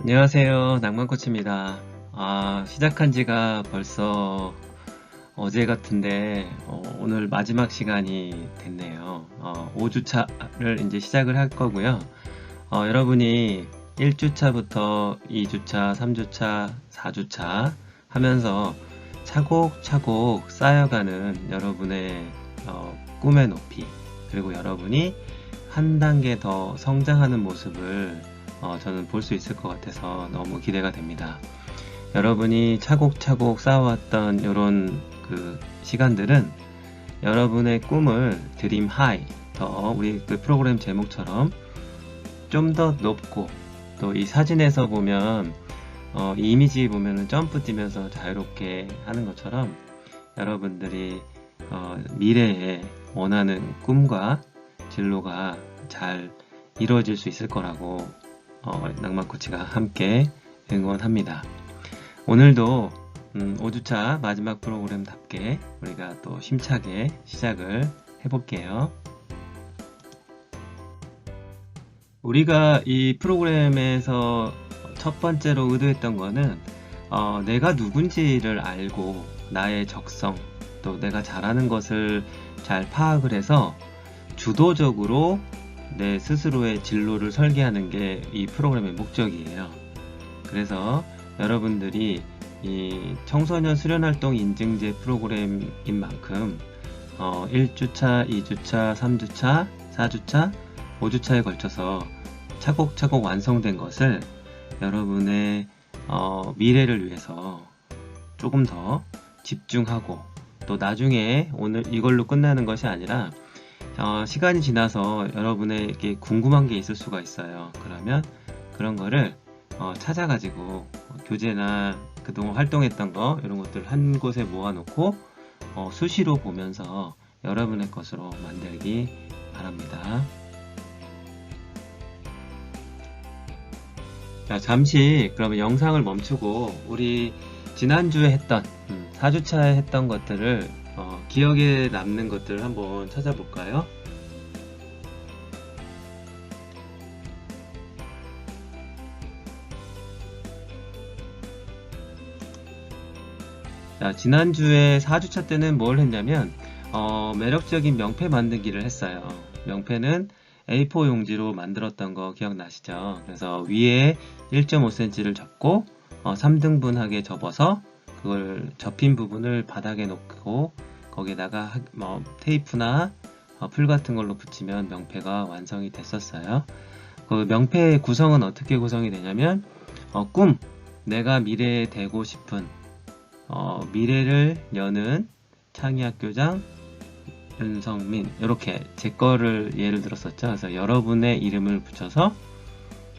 안녕하세요. 낭만코치입니다. 시작한 지가 벌써 어제 같은데, 오늘 마지막 시간이 됐네요. 5주차를 이제 시작을 할 거고요. 여러분이 1주차부터 2주차, 3주차, 4주차 하면서 차곡차곡 쌓여가는 여러분의 꿈의 높이, 그리고 여러분이 한 단계 더 성장하는 모습을 저는 볼 수 있을 것 같아서 너무 기대가 됩니다. 여러분이 차곡차곡 쌓아왔던 이런 그 시간들은 여러분의 꿈을 드림 하이, 더 우리 그 프로그램 제목처럼 좀 더 높고, 또 이 사진에서 보면 이 이미지 보면은 점프 뛰면서 자유롭게 하는 것처럼 여러분들이 미래에 원하는 꿈과 진로가 잘 이루어질 수 있을 거라고 낭만코치가 함께 응원합니다. 오늘도 5주차 마지막 프로그램답게 우리가 또 힘차게 시작을 해볼게요. 우리가 이 프로그램에서 첫 번째로 의도했던 거는 내가 누군지를 알고 나의 적성, 또 내가 잘하는 것을 잘 파악을 해서 주도적으로 내 스스로의 진로를 설계하는 게 이 프로그램의 목적이에요. 그래서 여러분들이 이 청소년 수련활동 인증제 프로그램인 만큼 1주차, 2주차, 3주차, 4주차, 5주차에 걸쳐서 차곡차곡 완성된 것을 여러분의 미래를 위해서 조금 더 집중하고, 또 나중에 오늘 이걸로 끝나는 것이 아니라 시간이 지나서 여러분에게 궁금한 게 있을 수가 있어요. 그러면 그런 거를 찾아가지고 교재나 그동안 활동했던 거 이런 것들 한 곳에 모아놓고 수시로 보면서 여러분의 것으로 만들기 바랍니다. 자, 잠시 그러면 영상을 멈추고 우리 지난주에 했던 4주차에 했던 것들을 기억에 남는 것들을 한번 찾아볼까요? 자, 지난주에 4주차 때는 뭘 했냐면 매력적인 명패 만들기를 했어요. 명패는 A4 용지로 만들었던 거 기억나시죠? 그래서 위에 1.5cm를 접고 3등분하게 접어서 그걸 접힌 부분을 바닥에 놓고 거기에다가 테이프나 풀 같은 걸로 붙이면 명패가 완성이 됐었어요. 그 명패의 구성은 어떻게 구성이 되냐면 꿈, 내가 미래에 되고 싶은 미래를 여는 창의학교장 윤성민, 이렇게 제 거를 예를 들었었죠. 그래서 여러분의 이름을 붙여서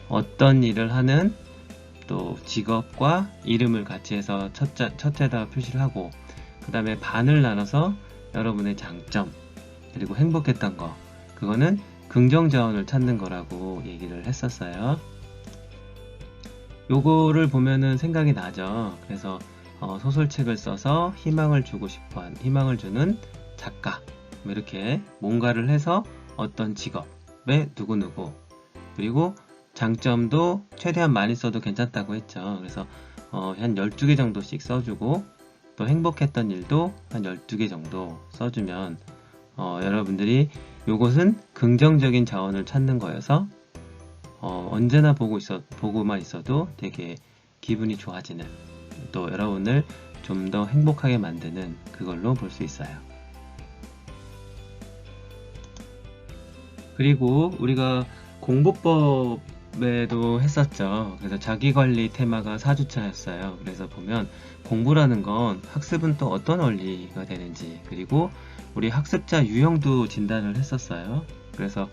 어떤 일을 하는 또 직업과 이름을 같이 해서 첫째에다가 표시를 하고, 그 다음에 반을 나눠서 여러분의 장점, 그리고 행복했던 거, 그거는 긍정 자원을 찾는 거라고 얘기를 했었어요. 요거를 보면은 생각이 나죠. 그래서 소설책을 써서 희망을 주고 싶어한, 희망을 주는 작가, 이렇게 뭔가를 해서 어떤 직업에 누구누구, 그리고 장점도 최대한 많이 써도 괜찮다고 했죠. 그래서 한 12개 정도씩 써주고, 또 행복했던 일도 한 12개 정도 써주면 여러분들이 요것은 긍정적인 자원을 찾는 거여서 언제나 보고만 있어도 되게 기분이 좋아지는, 또 여러분을 좀 더 행복하게 만드는 그걸로 볼 수 있어요. 그리고 우리가 공부법에도 했었죠. 그래서 자기관리 테마가 4주차였어요. 그래서 보면 공부라는 건 학습은 또 어떤 원리가 되는지, 그리고 우리 학습자 유형도 진단을 했었어요. 그래서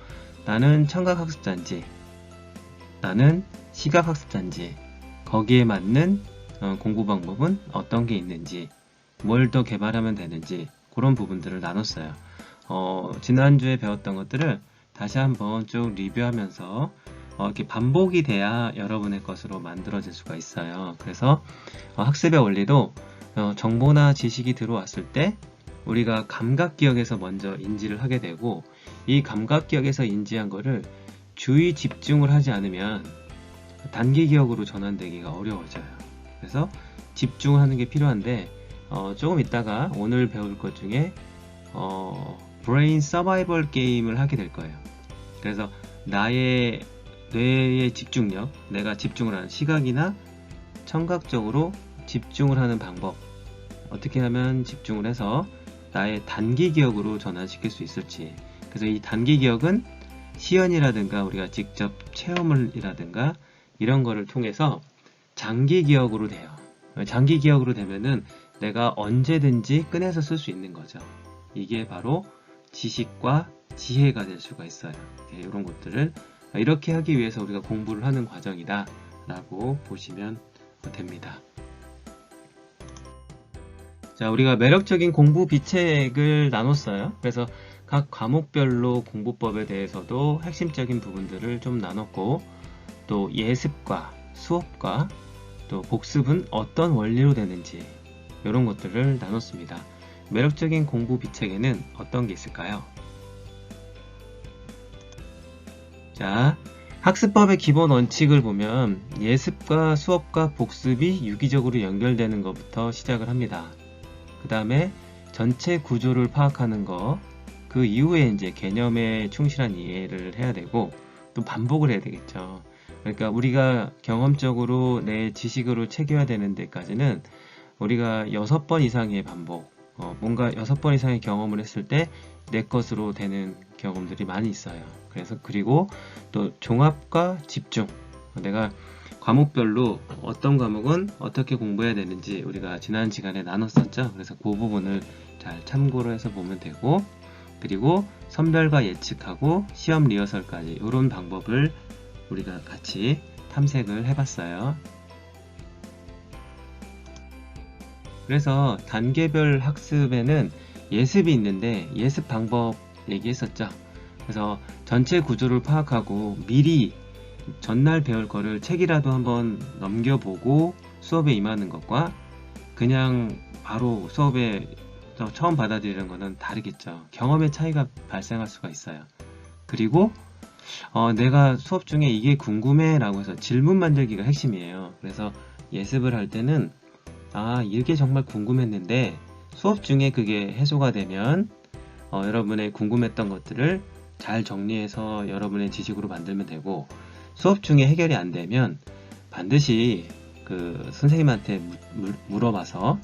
나는 청각학습자인지, 나는 시각학습자인지, 거기에 맞는 공부 방법은 어떤 게 있는지, 뭘 더 개발하면 되는지, 그런 부분들을 나눴어요. 지난주에 배웠던 것들을 다시 한번 쭉 리뷰하면서 이렇게 반복이 돼야 여러분의 것으로 만들어질 수가 있어요. 그래서 학습의 원리도 정보나 지식이 들어왔을 때 우리가 감각기억에서 먼저 인지를 하게 되고, 이 감각기억에서 인지한 거를 주의 집중을 하지 않으면 단기 기억으로 전환되기가 어려워져요. 그래서 집중하는 게 필요한데 조금 있다가 오늘 배울 것 중에 브레인 서바이벌 게임을 하게 될 거예요. 그래서 나의 뇌의 집중력, 내가 집중을 하는 시각이나 청각적으로 집중을 하는 방법, 어떻게 하면 집중을 해서 나의 단기 기억으로 전환시킬 수 있을지. 그래서 이 단기 기억은 시연이라든가 우리가 직접 체험을이라든가 이런 거를 통해서 장기 기억으로 돼요. 장기 기억으로 되면은 내가 언제든지 꺼내서 쓸 수 있는 거죠. 이게 바로 지식과 지혜가 될 수가 있어요. 이런 것들을 이렇게 하기 위해서 우리가 공부를 하는 과정이다 라고 보시면 됩니다. 자, 우리가 매력적인 공부 비책을 나눴어요. 그래서 각 과목별로 공부법에 대해서도 핵심적인 부분들을 좀 나눴고, 또 예습과 수업과 또 복습은 어떤 원리로 되는지 이런 것들을 나눴습니다. 매력적인 공부 비책에는 어떤 게 있을까요? 자, 학습법의 기본 원칙을 보면 예습과 수업과 복습이 유기적으로 연결되는 것부터 시작을 합니다. 그 다음에 전체 구조를 파악하는 거, 그 이후에 이제 개념에 충실한 이해를 해야 되고 또 반복을 해야 되겠죠. 그러니까 우리가 경험적으로 내 지식으로 채겨야 되는 데까지는 우리가 6번 이상의 반복, 뭔가 6번 이상의 경험을 했을 때 내 것으로 되는 경험들이 많이 있어요. 그래서 그리고 또 종합과 집중, 내가 과목별로 어떤 과목은 어떻게 공부해야 되는지 우리가 지난 시간에 나눴었죠. 그래서 그 부분을 잘 참고로 해서 보면 되고, 그리고 선별과 예측하고 시험 리허설까지 이런 방법을 우리가 같이 탐색을 해봤어요. 그래서 단계별 학습에는 예습이 있는데 예습 방법 얘기했었죠. 그래서 전체 구조를 파악하고 미리 전날 배울 거를 책이라도 한번 넘겨보고 수업에 임하는 것과 그냥 바로 수업에 처음 받아들이는 것은 다르겠죠. 경험의 차이가 발생할 수가 있어요. 그리고 내가 수업 중에 이게 궁금해 라고 해서 질문 만들기가 핵심이에요. 그래서 예습을 할 때는 이게 정말 궁금했는데 수업 중에 그게 해소가 되면 여러분의 궁금했던 것들을 잘 정리해서 여러분의 지식으로 만들면 되고, 수업 중에 해결이 안 되면 반드시 그 선생님한테 물어봐서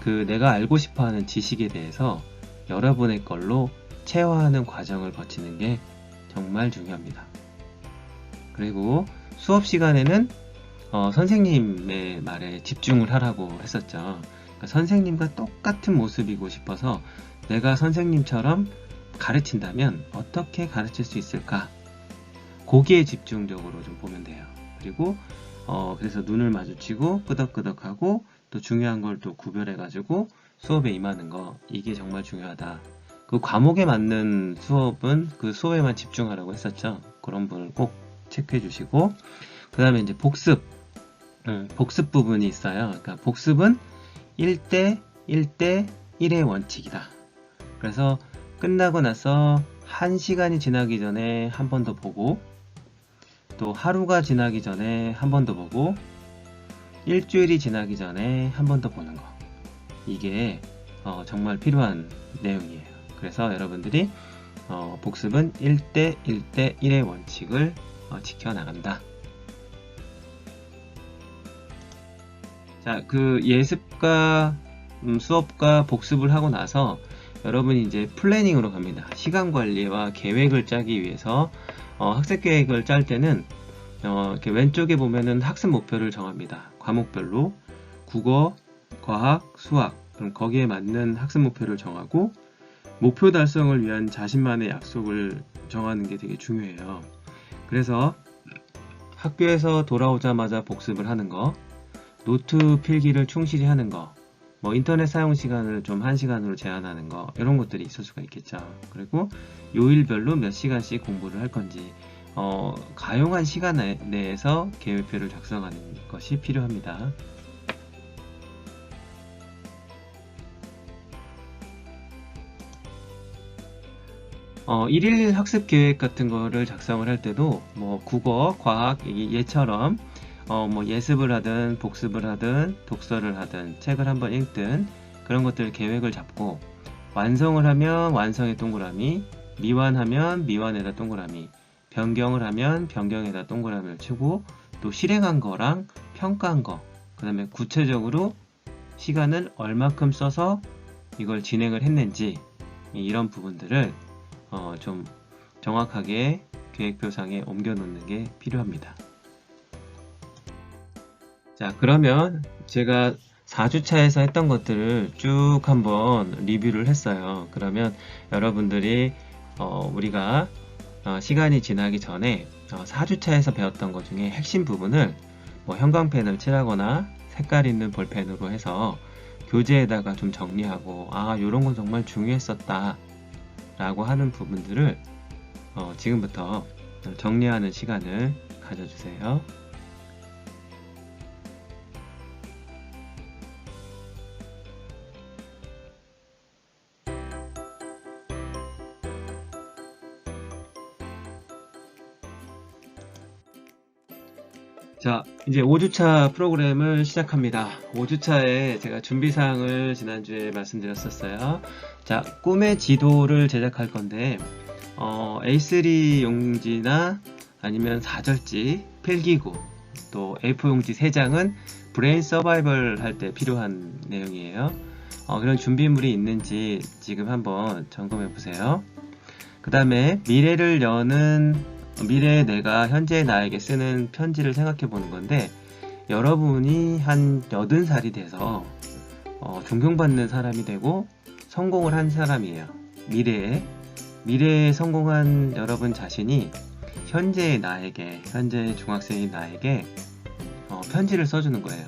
그 내가 알고 싶어 하는 지식에 대해서 여러분의 걸로 체화하는 과정을 거치는 게 정말 중요합니다. 그리고 수업 시간에는 선생님의 말에 집중을 하라고 했었죠. 그러니까 선생님과 똑같은 모습이고 싶어서 내가 선생님처럼 가르친다면 어떻게 가르칠 수 있을까? 거기에 집중적으로 좀 보면 돼요. 그리고 그래서 눈을 마주치고 끄덕끄덕하고 또 중요한 걸 또 구별해가지고 수업에 임하는 거, 이게 정말 중요하다. 그 과목에 맞는 수업은 그 수업에만 집중하라고 했었죠. 그런 부분을 꼭 체크해 주시고, 그 다음에 이제 복습 부분이 있어요. 그러니까 복습은 1대 1대 1의 원칙이다. 그래서 끝나고 나서 1시간이 지나기 전에 한 번 더 보고, 또 하루가 지나기 전에 한 번 더 보고, 일주일이 지나기 전에 한 번 더 보는 거, 이게 정말 필요한 내용이에요. 그래서 여러분들이 복습은 1대 1대 1의 원칙을 지켜나간다. 자, 그 예습과 수업과 복습을 하고 나서 여러분이 이제 플래닝으로 갑니다. 시간 관리와 계획을 짜기 위해서 학습 계획을 짤 때는 이렇게 왼쪽에 보면은 학습 목표를 정합니다. 과목별로 국어, 과학, 수학, 그럼 거기에 맞는 학습 목표를 정하고 목표 달성을 위한 자신만의 약속을 정하는 게 되게 중요해요. 그래서 학교에서 돌아오자마자 복습을 하는 거, 노트 필기를 충실히 하는 거, 뭐 인터넷 사용 시간을 좀 1시간으로 제한하는 거, 이런 것들이 있을 수가 있겠죠. 그리고 요일별로 몇 시간씩 공부를 할 건지 가용한 시간 내에서 계획표를 작성하는 것이 필요합니다. 일일 학습 계획 같은 거를 작성을 할 때도 뭐 국어, 과학 얘처럼 뭐 예습을 하든 복습을 하든 독서를 하든 책을 한번 읽든 그런 것들 계획을 잡고 완성을 하면 완성의 동그라미, 미완하면 미완에다 동그라미, 변경을 하면 변경에다 동그라미를 치고 또 실행한 거랑 평가한 거, 그 다음에 구체적으로 시간을 얼마큼 써서 이걸 진행을 했는지 이런 부분들을 좀 정확하게 계획표상에 옮겨 놓는 게 필요합니다. 자, 그러면 제가 4주차에서 했던 것들을 쭉 한번 리뷰를 했어요. 그러면 여러분들이 우리가 시간이 지나기 전에 4주차에서 배웠던 것 중에 핵심 부분을 뭐 형광펜을 칠하거나 색깔 있는 볼펜으로 해서 교재에다가 좀 정리하고 요런 건 정말 중요했었다 라고 하는 부분들을 지금부터 정리하는 시간을 가져주세요. 자, 이제 5주차 프로그램을 시작합니다. 5주차에 제가 준비사항을 지난주에 말씀드렸었어요. 자, 꿈의 지도를 제작할 건데 A3 용지나 아니면 4절지, 필기구, 또 A4 용지 3장은 브레인 서바이벌 할 때 필요한 내용이에요. 그런 준비물이 있는지 지금 한번 점검해 보세요. 그 다음에 미래를 여는 미래의 내가 현재의 나에게 쓰는 편지를 생각해 보는 건데, 여러분이 한 80살이 돼서 존경받는 사람이 되고 성공을 한 사람이에요. 미래에 성공한 여러분 자신이 현재의 나에게, 현재의 중학생인 나에게 편지를 써주는 거예요.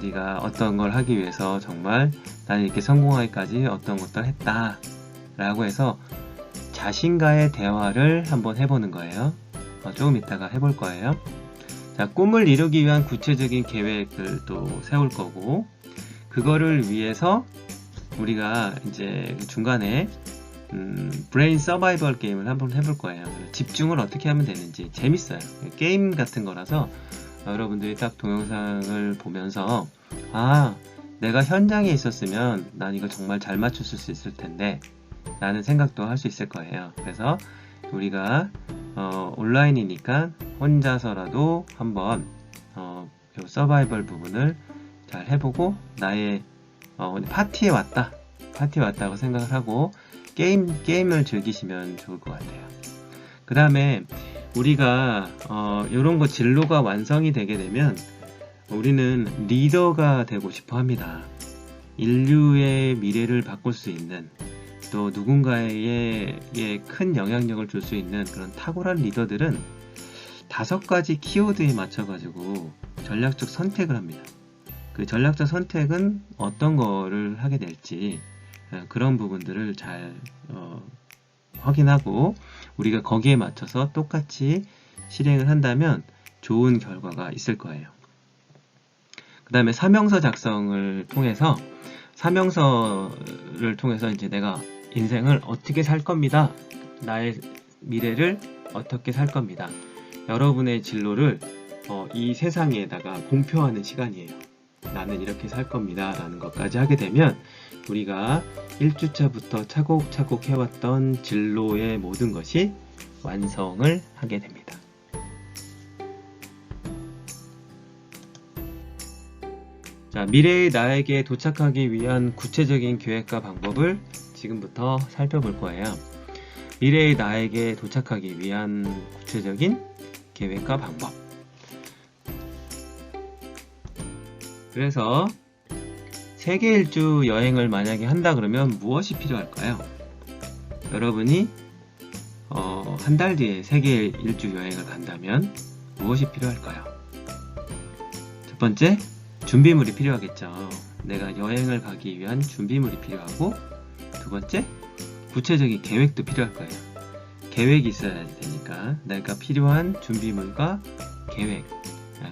네가 어떤 걸 하기 위해서 정말 나는 이렇게 성공하기까지 어떤 것들 했다 라고 해서 자신과의 대화를 한번 해보는 거예요. 조금 이따가 해볼 거예요. 자, 꿈을 이루기 위한 구체적인 계획들도 세울 거고, 그거를 위해서 우리가 이제 중간에 브레인 서바이벌 게임을 한번 해볼 거예요. 집중을 어떻게 하면 되는지 재밌어요. 게임 같은 거라서 여러분들이 딱 동영상을 보면서 내가 현장에 있었으면 난 이거 정말 잘 맞췄을 수 있을 텐데 라는 생각도 할 수 있을 거예요. 그래서 우리가 온라인이니까 혼자서라도 한번 요 서바이벌 부분을 잘 해보고 나의 파티에 왔다고 생각을 하고 게임을 즐기시면 좋을 것 같아요. 그 다음에 우리가 이런 거 진로가 완성이 되게 되면 우리는 리더가 되고 싶어 합니다. 인류의 미래를 바꿀 수 있는, 또 누군가에게 큰 영향력을 줄 수 있는 그런 탁월한 리더들은 5가지 키워드에 맞춰가지고 전략적 선택을 합니다. 그 전략적 선택은 어떤 거를 하게 될지 그런 부분들을 잘 확인하고 우리가 거기에 맞춰서 똑같이 실행을 한다면 좋은 결과가 있을 거예요. 그 다음에 사명서 작성을 통해서 이제 내가 인생을 어떻게 살 겁니다. 나의 미래를 어떻게 살 겁니다. 여러분의 진로를 이 세상에다가 공표하는 시간이에요. 나는 이렇게 살 겁니다 라는 것까지 하게 되면 우리가 1주차부터 차곡차곡 해왔던 진로의 모든 것이 완성을 하게 됩니다. 자, 미래의 나에게 도착하기 위한 구체적인 계획과 방법을 지금부터 살펴볼 거예요. 미래의 나에게 도착하기 위한 구체적인 계획과 방법. 그래서 세계 일주 여행을 만약에 한다 그러면 무엇이 필요할까요? 여러분이 한 달 뒤에 세계 일주 여행을 간다면 무엇이 필요할까요? 첫 번째, 준비물이 필요하겠죠. 내가 여행을 가기 위한 준비물이 필요하고, 두 번째, 구체적인 계획도 필요할 거예요. 계획이 있어야 되니까 내가 필요한 준비물과 계획,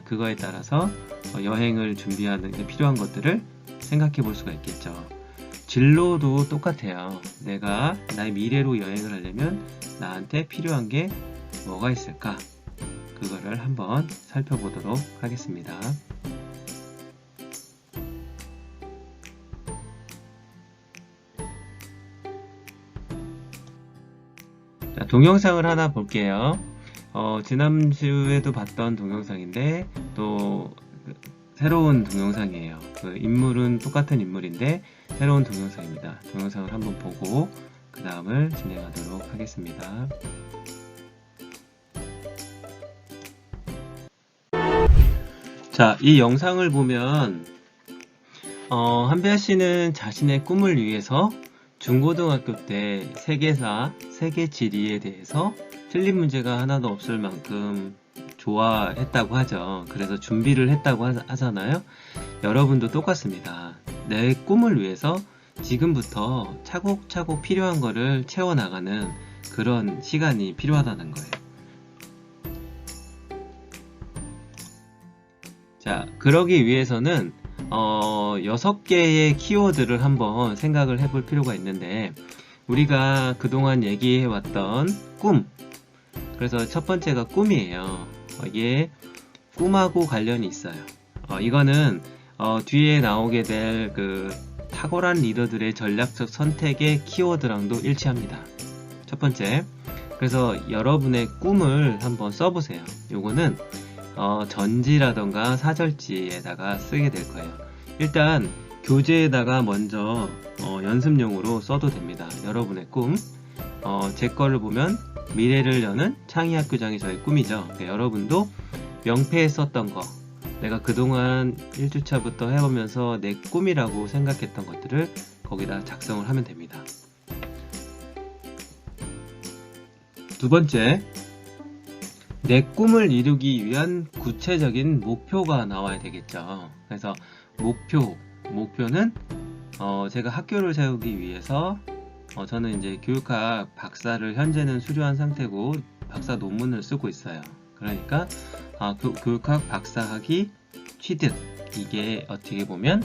그거에 따라서 여행을 준비하는 데 필요한 것들을 생각해 볼 수가 있겠죠. 진로도 똑같아요. 내가 나의 미래로 여행을 하려면 나한테 필요한 게 뭐가 있을까? 그거를 한번 살펴보도록 하겠습니다. 자, 동영상을 하나 볼게요. 지난주에도 봤던 동영상인데 또 새로운 동영상이에요. 그 인물은 똑같은 인물인데 새로운 동영상입니다. 동영상을 한번 보고 그 다음을 진행하도록 하겠습니다. 자, 이 영상을 보면 한별 씨는 자신의 꿈을 위해서 중고등학교 때 세계사, 세계 지리에 대해서 틀린 문제가 하나도 없을 만큼 좋아했다고 하죠. 그래서 준비를 했다고 하잖아요. 여러분도 똑같습니다. 내 꿈을 위해서 지금부터 차곡차곡 필요한 거를 채워나가는 그런 시간이 필요하다는 거예요. 자, 그러기 위해서는 6개의 키워드를 한번 생각을 해볼 필요가 있는데, 우리가 그동안 얘기해왔던 꿈, 그래서 첫 번째가 꿈이에요. 이게 꿈하고 관련이 있어요. 이거는 뒤에 나오게 될 그 탁월한 리더들의 전략적 선택의 키워드랑도 일치합니다. 첫 번째, 그래서 여러분의 꿈을 한번 써보세요. 요거는 전지라던가 사절지에다가 쓰게 될 거예요. 일단 교재에다가 먼저 연습용으로 써도 됩니다. 여러분의 꿈, 제 거를 보면 미래를 여는 창의학교장이 저의 꿈이죠. 그러니까 여러분도 명패에 썼던 거, 내가 그동안 1주차부터 해보면서 내 꿈이라고 생각했던 것들을 거기다 작성을 하면 됩니다. 두 번째, 내 꿈을 이루기 위한 구체적인 목표가 나와야 되겠죠. 그래서 목표는 제가 학교를 세우기 위해서 저는 이제 교육학 박사를 현재는 수료한 상태고 박사 논문을 쓰고 있어요. 그러니까 교육학 박사학위 취득, 이게 어떻게 보면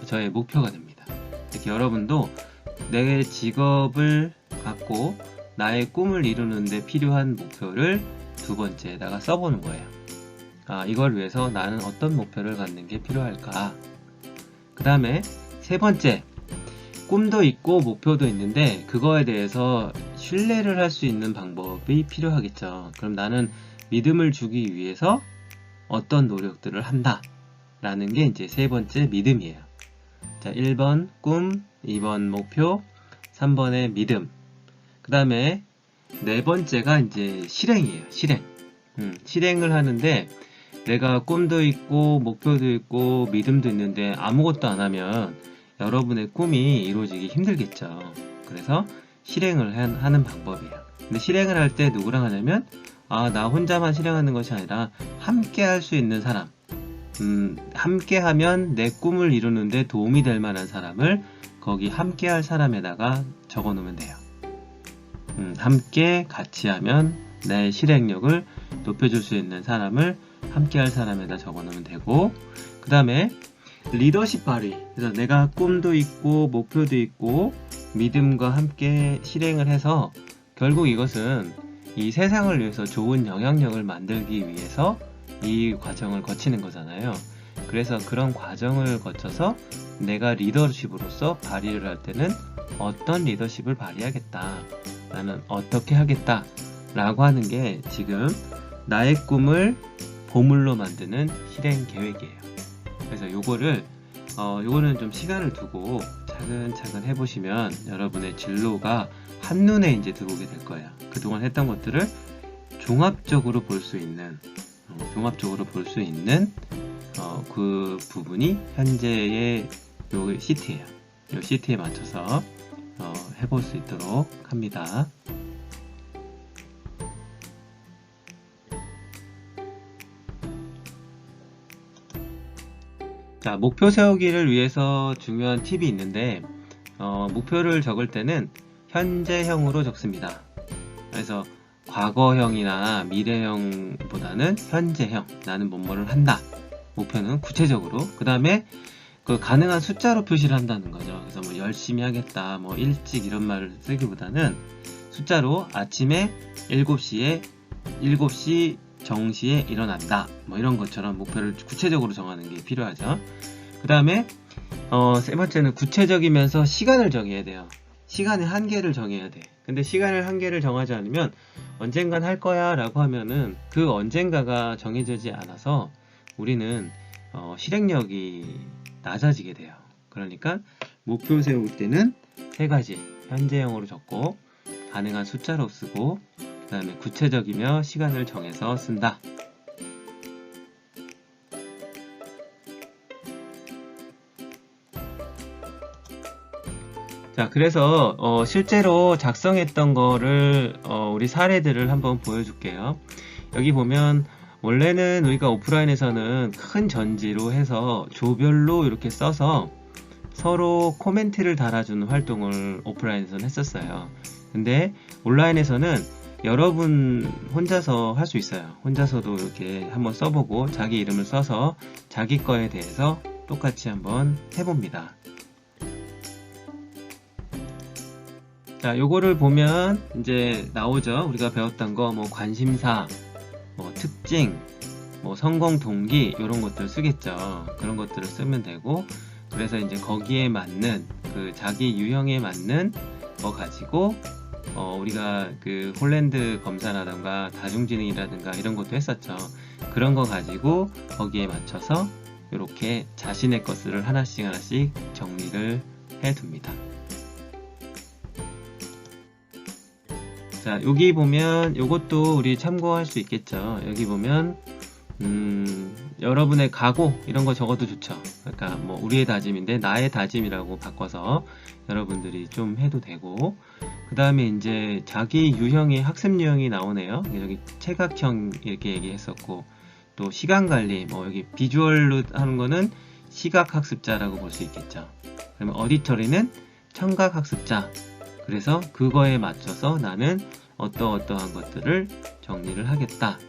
저의 목표가 됩니다. 이렇게 여러분도 내 직업을 갖고 나의 꿈을 이루는데 필요한 목표를 두 번째에다가 써보는 거예요. 이걸 위해서 나는 어떤 목표를 갖는 게 필요할까? 그 다음에 세 번째, 꿈도 있고 목표도 있는데 그거에 대해서 신뢰를 할 수 있는 방법이 필요하겠죠. 그럼 나는 믿음을 주기 위해서 어떤 노력들을 한다 라는 게 이제 세 번째 믿음이에요. 자, 1번 꿈, 2번 목표, 3번의 믿음. 그 다음에 네 번째가 이제 실행이에요. 실행을 하는데 내가 꿈도 있고 목표도 있고 믿음도 있는데 아무것도 안 하면 여러분의 꿈이 이루어지기 힘들겠죠. 그래서 실행을 하는 방법이에요. 근데 실행을 할 때 누구랑 하냐면 나 혼자만 실행하는 것이 아니라 함께 할 수 있는 사람, 함께 하면 내 꿈을 이루는데 도움이 될 만한 사람을 거기 함께 할 사람에다가 적어 놓으면 돼요. 함께 같이 하면 내 실행력을 높여줄 수 있는 사람을 함께 할 사람에다 적어 놓으면 되고, 그 다음에 리더십 발휘. 그래서 내가 꿈도 있고 목표도 있고 믿음과 함께 실행을 해서 결국 이것은 이 세상을 위해서 좋은 영향력을 만들기 위해서 이 과정을 거치는 거잖아요. 그래서 그런 과정을 거쳐서 내가 리더십으로서 발휘를 할 때는 어떤 리더십을 발휘하겠다, 나는 어떻게 하겠다 라고 하는 게 지금 나의 꿈을 보물로 만드는 실행 계획이에요. 그래서 요거는 좀 시간을 두고 차근차근 해보시면 여러분의 진로가 한눈에 이제 들어오게 될 거예요. 그동안 했던 것들을 종합적으로 볼 수 있는 그 부분이 현재의 요 시트예요. 요 시트에 맞춰서 해볼 수 있도록 합니다. 자, 목표 세우기를 위해서 중요한 팁이 있는데 목표를 적을 때는 현재형으로 적습니다. 그래서 과거형이나 미래형보다는 현재형, 나는 뭐뭐를 한다. 목표는 구체적으로. 그 다음에 그 가능한 숫자로 표시를 한다는 거죠. 그래서 뭐 열심히 하겠다, 뭐 일찍 이런 말을 쓰기보다는 숫자로 아침에 7시 정시에 일어난다. 뭐 이런 것처럼 목표를 구체적으로 정하는 게 필요하죠. 그 다음에 세 번째는 구체적이면서 시간을 정해야 돼요. 시간의 한계를 정해야 돼. 근데 시간의 한계를 정하지 않으면 언젠간 할 거야 라고 하면은 그 언젠가가 정해지지 않아서 우리는 실행력이 낮아지게 돼요. 그러니까 목표 세울 때는 세 가지 현재형으로 적고 가능한 숫자로 쓰고 그 다음에 구체적이며 시간을 정해서 쓴다. 자, 그래서 실제로 작성했던 거를 우리 사례들을 한번 보여줄게요. 여기 보면 원래는 우리가 오프라인에서는 큰 전지로 해서 조별로 이렇게 써서 서로 코멘트를 달아주는 활동을 오프라인에서는 했었어요. 근데 온라인에서는 여러분 혼자서 할 수 있어요. 혼자서도 이렇게 한번 써보고 자기 이름을 써서 자기 거에 대해서 똑같이 한번 해봅니다. 자, 요거를 보면 이제 나오죠. 우리가 배웠던 거, 뭐 관심사, 뭐 특징, 뭐 성공 동기 이런 것들 쓰겠죠. 그런 것들을 쓰면 되고, 그래서 이제 거기에 맞는 그 자기 유형에 맞는 거 가지고 우리가 그 홀랜드 검사라든가 다중지능이라든가 이런 것도 했었죠. 그런 거 가지고 거기에 맞춰서 이렇게 자신의 것을 하나씩 하나씩 정리를 해 둡니다. 자, 여기 보면 요것도 우리 참고할 수 있겠죠. 여기 보면 여러분의 각오 이런 거 적어도 좋죠. 그러니까 뭐 우리의 다짐인데 나의 다짐이라고 바꿔서 여러분들이 좀 해도 되고, 그 다음에 이제 자기 유형의 학습 유형이 나오네요. 여기 체각형 이렇게 얘기했었고, 또 시간 관리, 뭐 여기 비주얼로 하는 거는 시각 학습자라고 볼 수 있겠죠. 그러면 어디터리는 청각 학습자. 그래서 그거에 맞춰서 나는 어떠한 것들을 정리를 하겠다.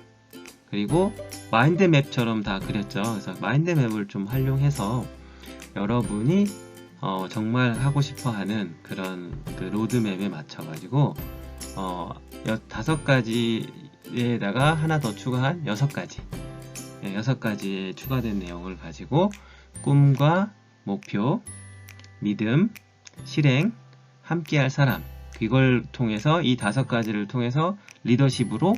그리고 마인드맵처럼 다 그렸죠. 그래서 마인드맵을 좀 활용해서 여러분이 정말 하고 싶어 하는 그런 그 로드맵에 맞춰가지고 5가지에다가 하나 더 추가한 6가지. 6가지에 추가된 내용을 가지고 꿈과 목표, 믿음, 실행, 함께할 사람, 이걸 통해서 이 5가지를 통해서 리더십으로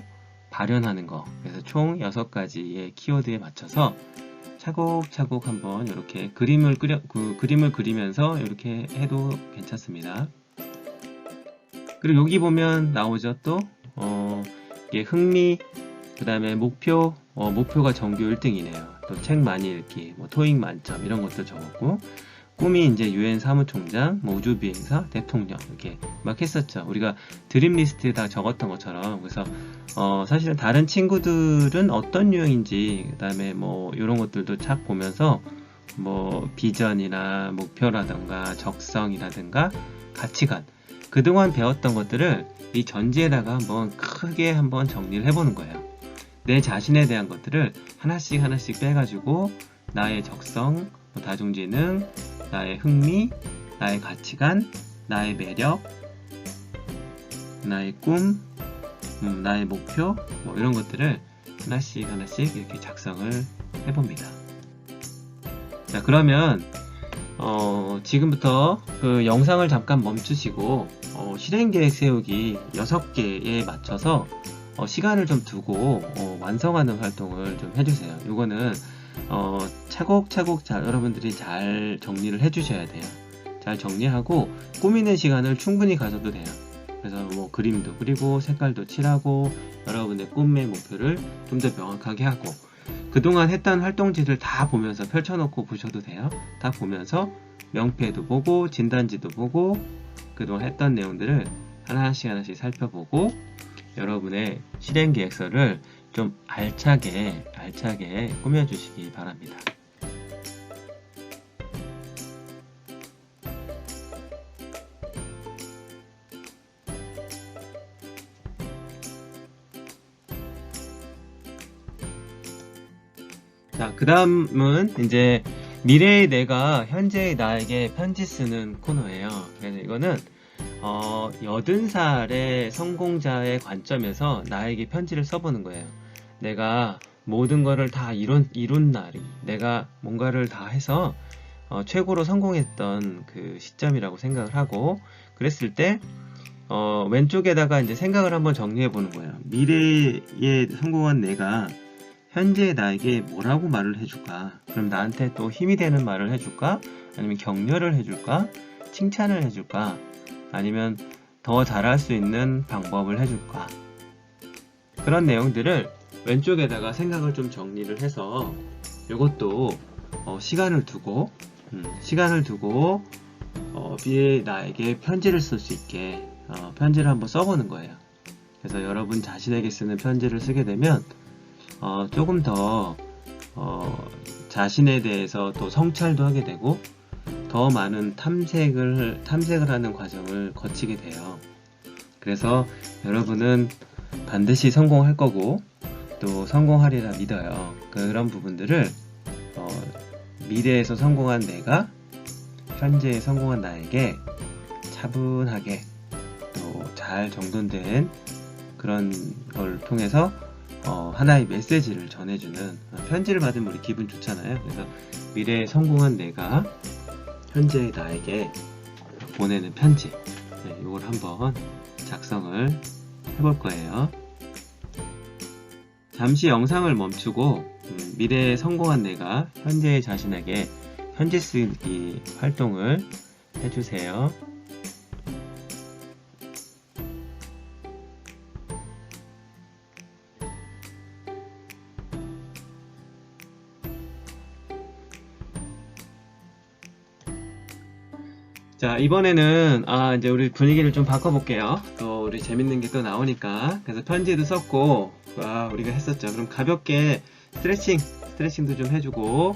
발현하는 거. 그래서 총 6가지의 키워드에 맞춰서 차곡차곡 한번 이렇게 그림을 그리면서 이렇게 해도 괜찮습니다. 그리고 여기 보면 나오죠. 또 이게 흥미, 그 다음에 목표, 목표가 전교 1등이네요. 또 책 많이 읽기, 뭐 토익 만점 이런 것도 적었고, 꿈이 이제 UN 사무총장, 뭐 우주비행사, 대통령 이렇게 막 했었죠. 우리가 드림리스트에 다 적었던 것처럼. 그래서 사실은 다른 친구들은 어떤 유형인지, 그 다음에 뭐 이런 것들도 착 보면서 뭐 비전이나 목표라든가 적성이라든가 가치관, 그동안 배웠던 것들을 이 전지에다가 크게 한번 정리를 해보는 거예요. 내 자신에 대한 것들을 하나씩 빼가지고 나의 적성, 다중지능, 나의 흥미, 나의 가치관, 나의 매력, 나의 꿈, 나의 목표, 뭐 이런 것들을 하나씩 이렇게 작성을 해봅니다. 자, 그러면 지금부터 그 영상을 잠깐 멈추시고 실행계획 세우기 6개에 맞춰서 시간을 좀 두고 완성하는 활동을 좀 해주세요. 이거는 차곡차곡 여러분들이 잘 정리를 해주셔야 돼요. 잘 정리하고 꾸미는 시간을 충분히 가져도 돼요. 그래서 뭐 그림도 그리고 색깔도 칠하고 여러분의 꿈의 목표를 좀 더 명확하게 하고, 그동안 했던 활동지를 다 보면서 펼쳐놓고 보셔도 돼요. 다 보면서 명패도 보고 진단지도 보고 그동안 했던 내용들을 하나씩 살펴보고 여러분의 실행계획서를 좀 알차게 꾸며주시기 바랍니다. 자, 그 다음은 이제 미래의 내가 현재의 나에게 편지 쓰는 코너예요. 그래서 이거는 80살의 성공자의 관점에서 나에게 편지를 써보는 거예요. 내가 모든 거를 다 이룬 날이, 내가 뭔가를 다 해서 최고로 성공했던 그 시점이라고 생각을 하고, 그랬을 때 왼쪽에다가 이제 생각을 한번 정리해 보는 거예요. 미래에 성공한 내가 현재의 나에게 뭐라고 말을 해줄까? 그럼 나한테 또 힘이 되는 말을 해줄까? 아니면 격려를 해줄까? 칭찬을 해줄까? 아니면 더 잘할 수 있는 방법을 해줄까? 그런 내용들을 왼쪽에다가 생각을 좀 정리를 해서 이것도 시간을 두고 미래의 나에게 편지를 쓸 수 있게 편지를 한번 써보는 거예요. 그래서 여러분 자신에게 쓰는 편지를 쓰게 되면 조금 더 자신에 대해서 또 성찰도 하게 되고 더 많은 탐색을 하는 과정을 거치게 돼요. 그래서 여러분은 반드시 성공할 거고 또 성공하리라 믿어요. 그런 부분들을 미래에서 성공한 내가 현재에 성공한 나에게 차분하게 또 잘 정돈된 그런 걸 통해서 하나의 메시지를 전해주는 편지를 받으면 우리 기분 좋잖아요. 그래서 미래에 성공한 내가 현재의 나에게 보내는 편지, 이걸 한번 작성을 해볼 거예요. 잠시 영상을 멈추고 미래에 성공한 내가 현재의 자신에게 편지 쓰기 활동을 해주세요. 자, 이번에는 이제 우리 분위기를 좀 바꿔볼게요. 또 우리 재밌는 게 또 나오니까. 그래서 편지도 썼고 우리가 했었죠. 그럼 가볍게 스트레칭도 좀 해주고,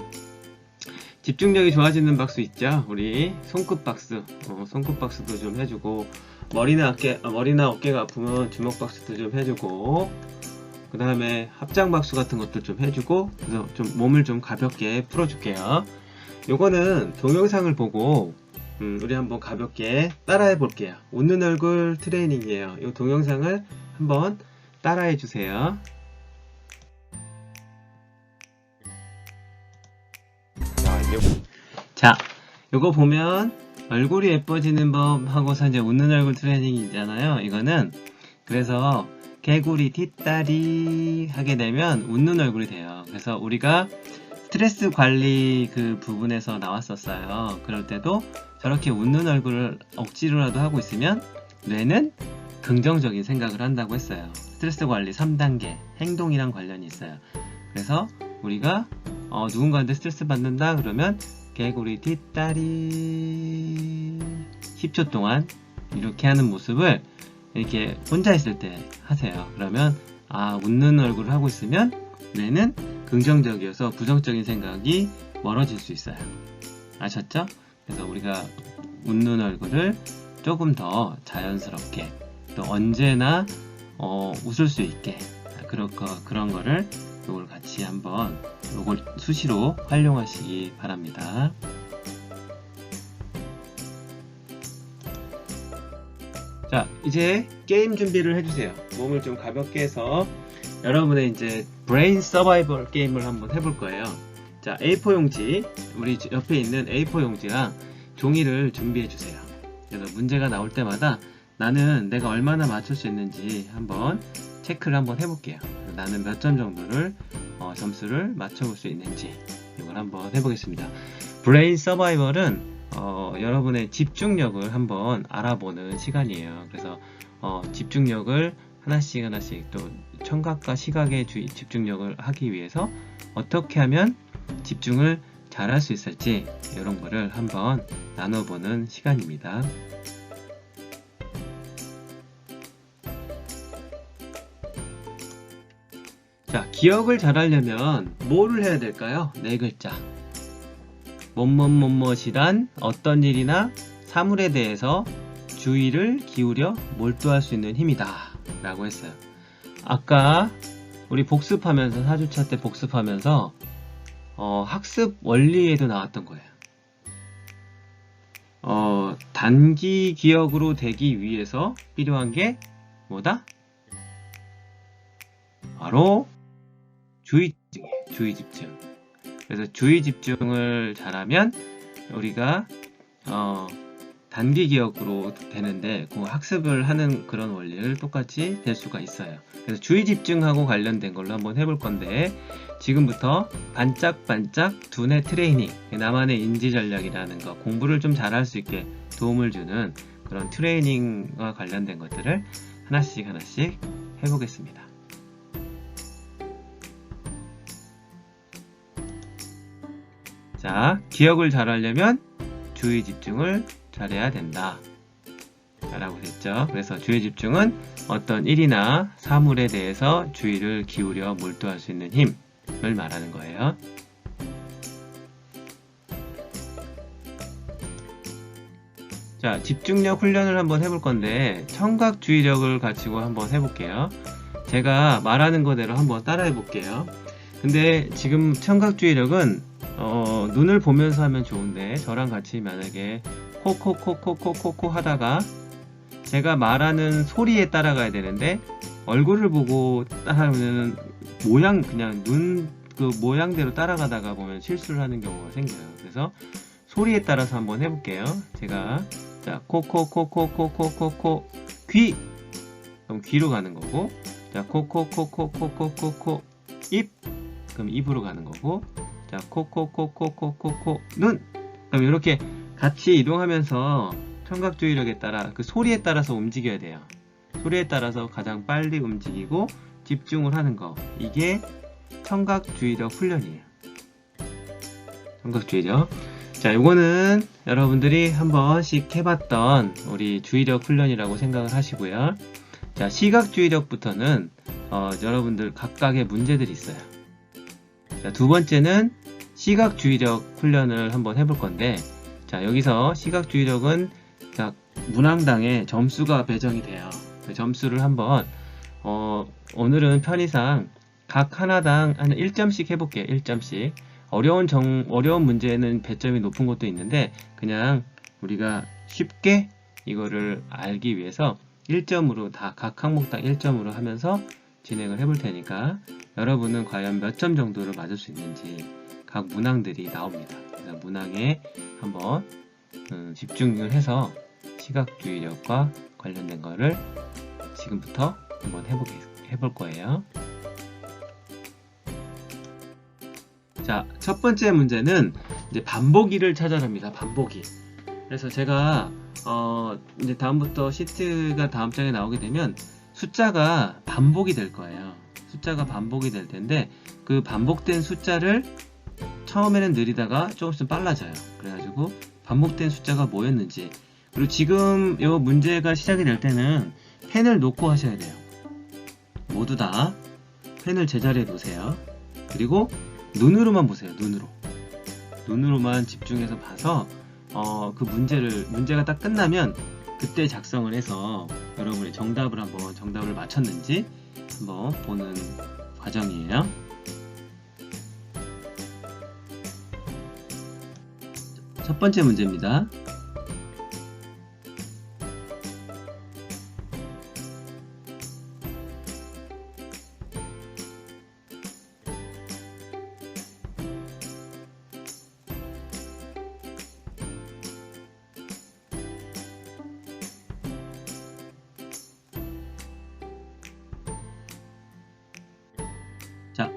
집중력이 좋아지는 박수 있죠? 우리 손끝 박수, 손끝 박수도 좀 해주고, 머리나 어깨가 아프면 주먹 박수도 좀 해주고, 그 다음에 합장 박수 같은 것도 좀 해주고, 그래서 좀 몸을 좀 가볍게 풀어줄게요. 요거는 동영상을 보고 우리 한번 가볍게 따라해 볼게요. 웃는 얼굴 트레이닝이에요. 이 동영상을 한번 따라해 주세요. 자, 요거 보면 얼굴이 예뻐지는 법 하고서 이제 웃는 얼굴 트레이닝이잖아요. 이거는 그래서 개구리 뒷다리 하게 되면 웃는 얼굴이 돼요. 그래서 우리가 스트레스 관리 그 부분에서 나왔었어요. 그럴 때도 저렇게 웃는 얼굴을 억지로라도 하고 있으면 뇌는 긍정적인 생각을 한다고 했어요. 스트레스 관리 3단계 행동이랑 관련이 있어요. 그래서 우리가 누군가한테 스트레스 받는다 그러면 개구리 뒷다리 10초 동안 이렇게 하는 모습을 이렇게 혼자 있을 때 하세요. 그러면 웃는 얼굴을 하고 있으면 뇌는 긍정적이어서 부정적인 생각이 멀어질 수 있어요. 아셨죠? 그래서 우리가 웃는 얼굴을 조금 더 자연스럽게 또 언제나 웃을 수 있게 그런 거를 요걸 같이 한번 요걸 수시로 활용하시기 바랍니다. 자, 이제 게임 준비를 해주세요. 몸을 좀 가볍게 해서 여러분의 이제 브레인 서바이벌 게임을 한번 해볼 거예요. 자, A4 용지, 우리 옆에 있는 A4 용지랑 종이를 준비해 주세요. 그래서 문제가 나올 때마다 나는 내가 얼마나 맞출 수 있는지 한번 체크를 한번 해볼게요. 나는 몇 점 정도를 점수를 맞춰볼 수 있는지 이걸 한번 해보겠습니다. 브레인 서바이벌은 여러분의 집중력을 한번 알아보는 시간이에요. 그래서 집중력을 하나씩 또 청각과 시각의 집중력을 하기 위해서 어떻게 하면 집중을 잘 할 수 있을지 이런 거를 한번 나눠보는 시간입니다. 자, 기억을 잘 하려면 뭐를 해야 될까요? 네 글자. 뭐뭐뭐뭐이란 어떤 일이나 사물에 대해서 주의를 기울여 몰두할 수 있는 힘이다 라고 했어요. 아까 우리 복습하면서 4주차 때 복습하면서 학습 원리에도 나왔던 거예요. 단기 기억으로 되기 위해서 필요한 게 뭐다? 바로 주의 집중이에요. 주의 집중. 그래서 주의 집중을 잘하면 우리가 단기 기억으로 되는데 그 학습을 하는 그런 원리를 똑같이 될 수가 있어요. 그래서 주의 집중하고 관련된 걸로 한번 해볼 건데 지금부터 반짝반짝 두뇌 트레이닝, 나만의 인지 전략이라는 거, 공부를 좀 잘할 수 있게 도움을 주는 그런 트레이닝과 관련된 것들을 하나씩 해보겠습니다. 자, 기억을 잘하려면 주의 집중을 잘해야 된다 라고 했죠. 그래서 주의 집중은 어떤 일이나 사물에 대해서 주의를 기울여 몰두할 수 있는 힘을 말하는 거예요. 자, 집중력 훈련을 한번 해볼 건데 청각주의력을 가지고 한번 해볼게요. 제가 말하는 거대로 한번 따라해 볼게요. 근데 지금 청각주의력은 눈을 보면서 하면 좋은데 저랑 같이 만약에 코코코코코코코 하다가 제가 말하는 소리에 따라가야 되는데 얼굴을 보고 따라하면 모양 그냥 눈 그 모양대로 따라가다가 보면 실수를 하는 경우가 생겨요. 그래서 소리에 따라서 한번 해볼게요. 제가 자 코코코코코코코코 귀 그럼 귀로 가는 거고 자 코코코코코코코코 입 그럼 입으로 가는 거고 자 코코코코코코코 눈 그럼 이렇게 같이 이동하면서 청각주의력에 따라 그 소리에 따라서 움직여야 돼요. 소리에 따라서 가장 빨리 움직이고 집중을 하는 거 이게 청각주의력 훈련이에요. 청각주의력 자 이거는 여러분들이 한 번씩 해봤던 우리 주의력 훈련이라고 생각을 하시고요. 자 시각주의력부터는 여러분들 각각의 문제들이 있어요. 자, 두 번째는 시각주의력 훈련을 한번 해볼 건데 자 여기서 시각주의력은 자, 문항당에 점수가 배정이 돼요. 그 점수를 한번 오늘은 편의상 각 하나당 한 1점씩 해볼게요. 1점씩 어려운 문제는 배점이 높은 것도 있는데 그냥 우리가 쉽게 이거를 알기 위해서 1점으로 다 각 항목당 1점으로 하면서 진행을 해볼 테니까 여러분은 과연 몇 점 정도를 맞을 수 있는지 각 문항들이 나옵니다. 그래서 문항에 한번 집중을 해서 시각주의력과 관련된 거를 지금부터 한번 해볼 거예요. 자, 첫 번째 문제는 이제 반복이를 찾아랍니다. 반복이. 그래서 제가 이제 다음부터 시트가 다음 장에 나오게 되면 숫자가 반복이 될 거예요. 숫자가 반복이 될 텐데 그 반복된 숫자를 처음에는 느리다가 조금씩 빨라져요. 그래가지고 반복된 숫자가 뭐였는지 그리고 지금 이 문제가 시작이 될 때는 펜을 놓고 하셔야 돼요. 모두 다 펜을 제자리에 놓으세요. 그리고 눈으로만 보세요. 눈으로만 집중해서 봐서 그 문제가 딱 끝나면 그때 작성을 해서 여러분이 정답을 맞췄는지 한번 보는 과정이에요. 첫 번째 문제입니다. 자,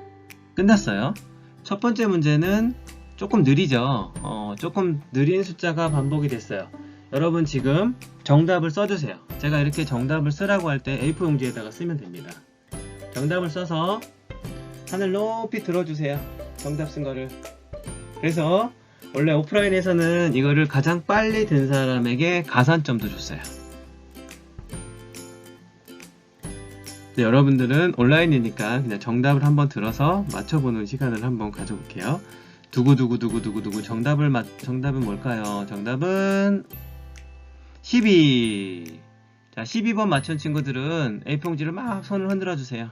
끝났어요. 첫 번째 문제는 조금 느리죠. 조금 느린 숫자가 반복이 됐어요. 여러분 지금 정답을 써주세요. 제가 이렇게 정답을 쓰라고 할 때 A4 용지에다가 쓰면 됩니다. 정답을 써서 하늘 높이 들어주세요. 정답 쓴 거를. 그래서 원래 오프라인에서는 이거를 가장 빨리 든 사람에게 가산점도 줬어요. 여러분들은 온라인이니까 그냥 정답을 한번 들어서 맞춰보는 시간을 한번 가져볼게요. 두구두구두구두구두구 정답은 뭘까요? 정답은 12. 자, 12번 맞춘 친구들은 A4용지를 막 손을 흔들어주세요.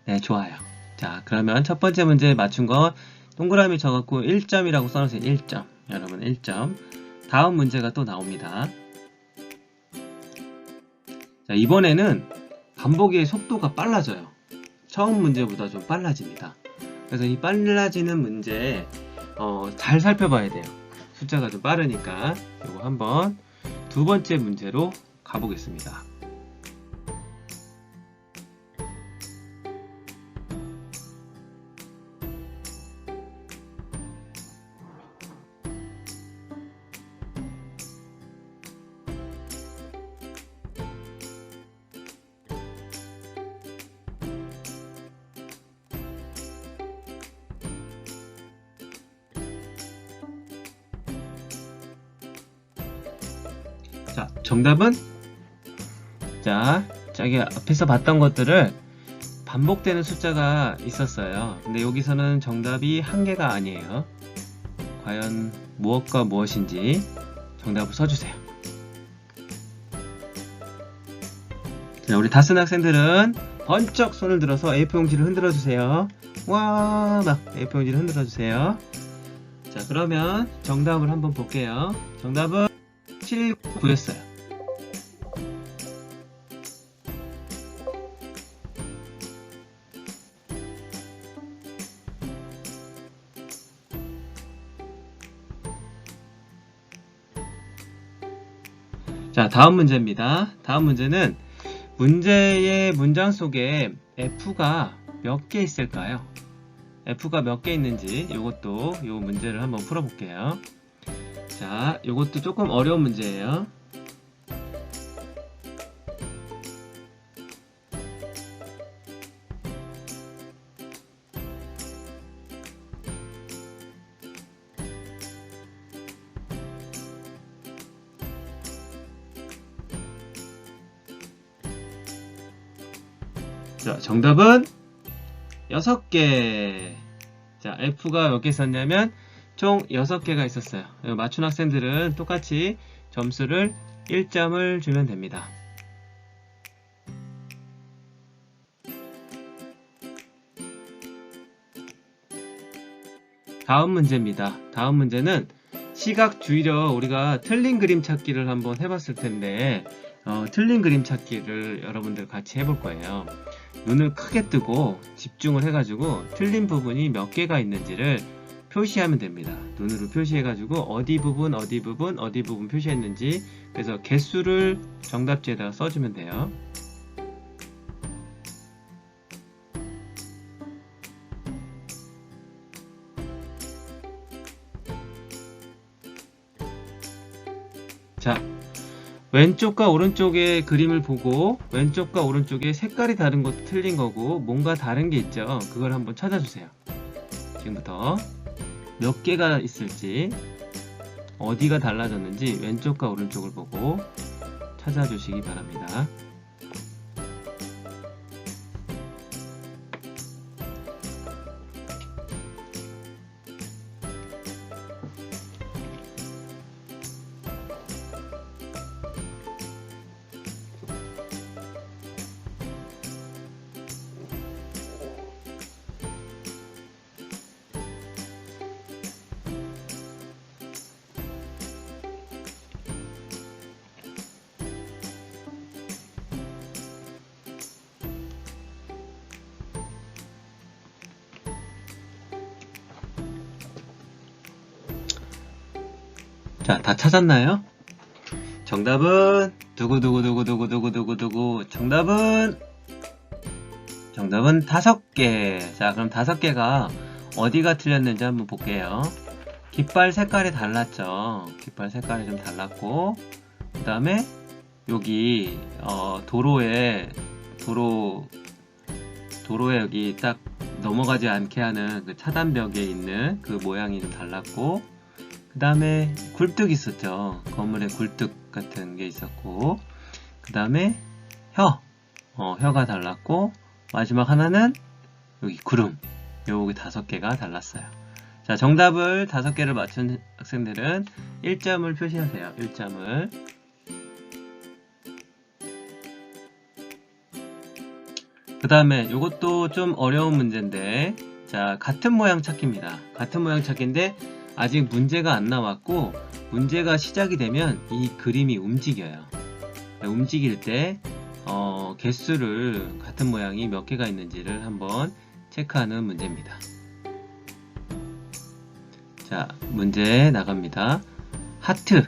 네, 좋아요. 자, 그러면 첫 번째 문제 맞춘 거 동그라미 쳐갖고 1점이라고 써놓으세요. 1점. 여러분 1점. 다음 문제가 또 나옵니다. 자, 이번에는 반복의 속도가 빨라져요. 처음 문제보다 좀 빨라집니다. 그래서 이 빨라지는 문제 잘 살펴봐야 돼요. 숫자가 좀 빠르니까. 이거 한번 두 번째 문제로 가보겠습니다. 자, 정답은? 자, 저기 앞에서 봤던 것들을 반복되는 숫자가 있었어요. 근데 여기서는 정답이 한 개가 아니에요. 과연 무엇과 무엇인지 정답을 써주세요. 자, 우리 다쓴 학생들은 번쩍 손을 들어서 A4 용지를 흔들어 주세요. 와, 막 A4 용지를 흔들어 주세요. 자, 그러면 정답을 한번 볼게요. 정답은 719였어요. 자, 다음 문제입니다. 다음 문제는 문제의 문장 속에 F가 몇 개 있을까요? F가 몇 개 있는지 요것도 요 문제를 한번 풀어볼게요. 자, 요것도 조금 어려운 문제예요. 자, 정답은 6개. 자, F가 몇 개 있었냐면 총 6개가 있었어요. 맞춘 학생들은 똑같이 점수를 1점을 주면 됩니다. 다음 문제입니다. 다음 문제는 시각 주의력, 우리가 틀린 그림 찾기를 한번 해봤을 텐데 틀린 그림 찾기를 여러분들 같이 해볼 거예요. 눈을 크게 뜨고 집중을 해가지고 틀린 부분이 몇 개가 있는지를 표시하면 됩니다. 눈으로 표시해가지고 어디 부분 표시했는지, 그래서 개수를 정답지에다가 써주면 돼요. 자, 왼쪽과 오른쪽의 그림을 보고 왼쪽과 오른쪽에 색깔이 다른 것도 틀린 거고 뭔가 다른 게 있죠. 그걸 한번 찾아주세요. 지금부터 몇 개가 있을지, 어디가 달라졌는지 왼쪽과 오른쪽을 보고 찾아주시기 바랍니다. 자, 다 찾았나요? 정답은 두구두구두구두구두구두구. 정답은 5개. 자, 그럼 5개가 어디가 틀렸는지 한번 볼게요. 깃발 색깔이 달랐죠. 깃발 색깔이 좀 달랐고, 그 다음에 여기 도로에 여기 딱 넘어가지 않게 하는 그 차단벽에 있는 그 모양이 좀 달랐고, 그 다음에 굴뚝 있었죠. 건물에 굴뚝 같은 게 있었고, 그 다음에 혀가 달랐고, 마지막 하나는 여기 구름. 여기 5개가 달랐어요. 자, 정답을 5개를 맞춘 학생들은 1점을 표시하세요. 1점을. 그 다음에 이것도 좀 어려운 문제인데, 자, 같은 모양 찾기입니다. 같은 모양 찾기인데 아직 문제가 안 나왔고, 문제가 시작이 되면 이 그림이 움직여요. 움직일 때 개수를 같은 모양이 몇 개가 있는지를 한번 체크하는 문제입니다. 자, 문제 나갑니다. 하트,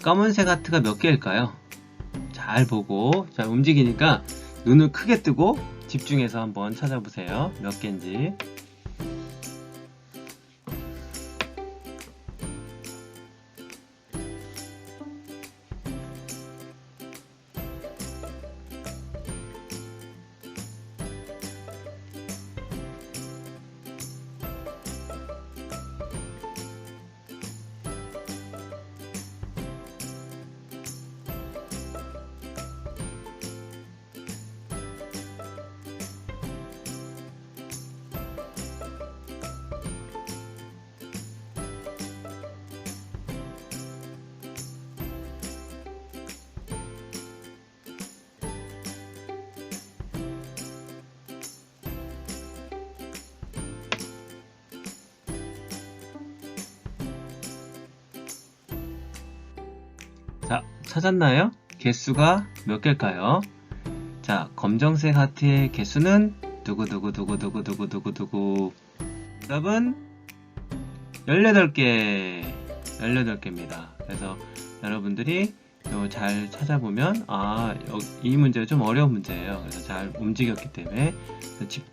검은색 하트가 몇 개일까요? 잘 보고, 자, 움직이니까 눈을 크게 뜨고 집중해서 한번 찾아보세요. 몇 개인지. 자, 찾았나요? 개수가 몇 개일까요? 자, 검정색 하트의 개수는 두구두구두구두구두구두구두구. 정답은 18개. 18개입니다. 그래서 여러분들이 잘 찾아보면, 이 문제가 좀 어려운 문제예요. 그래서 잘 움직였기 때문에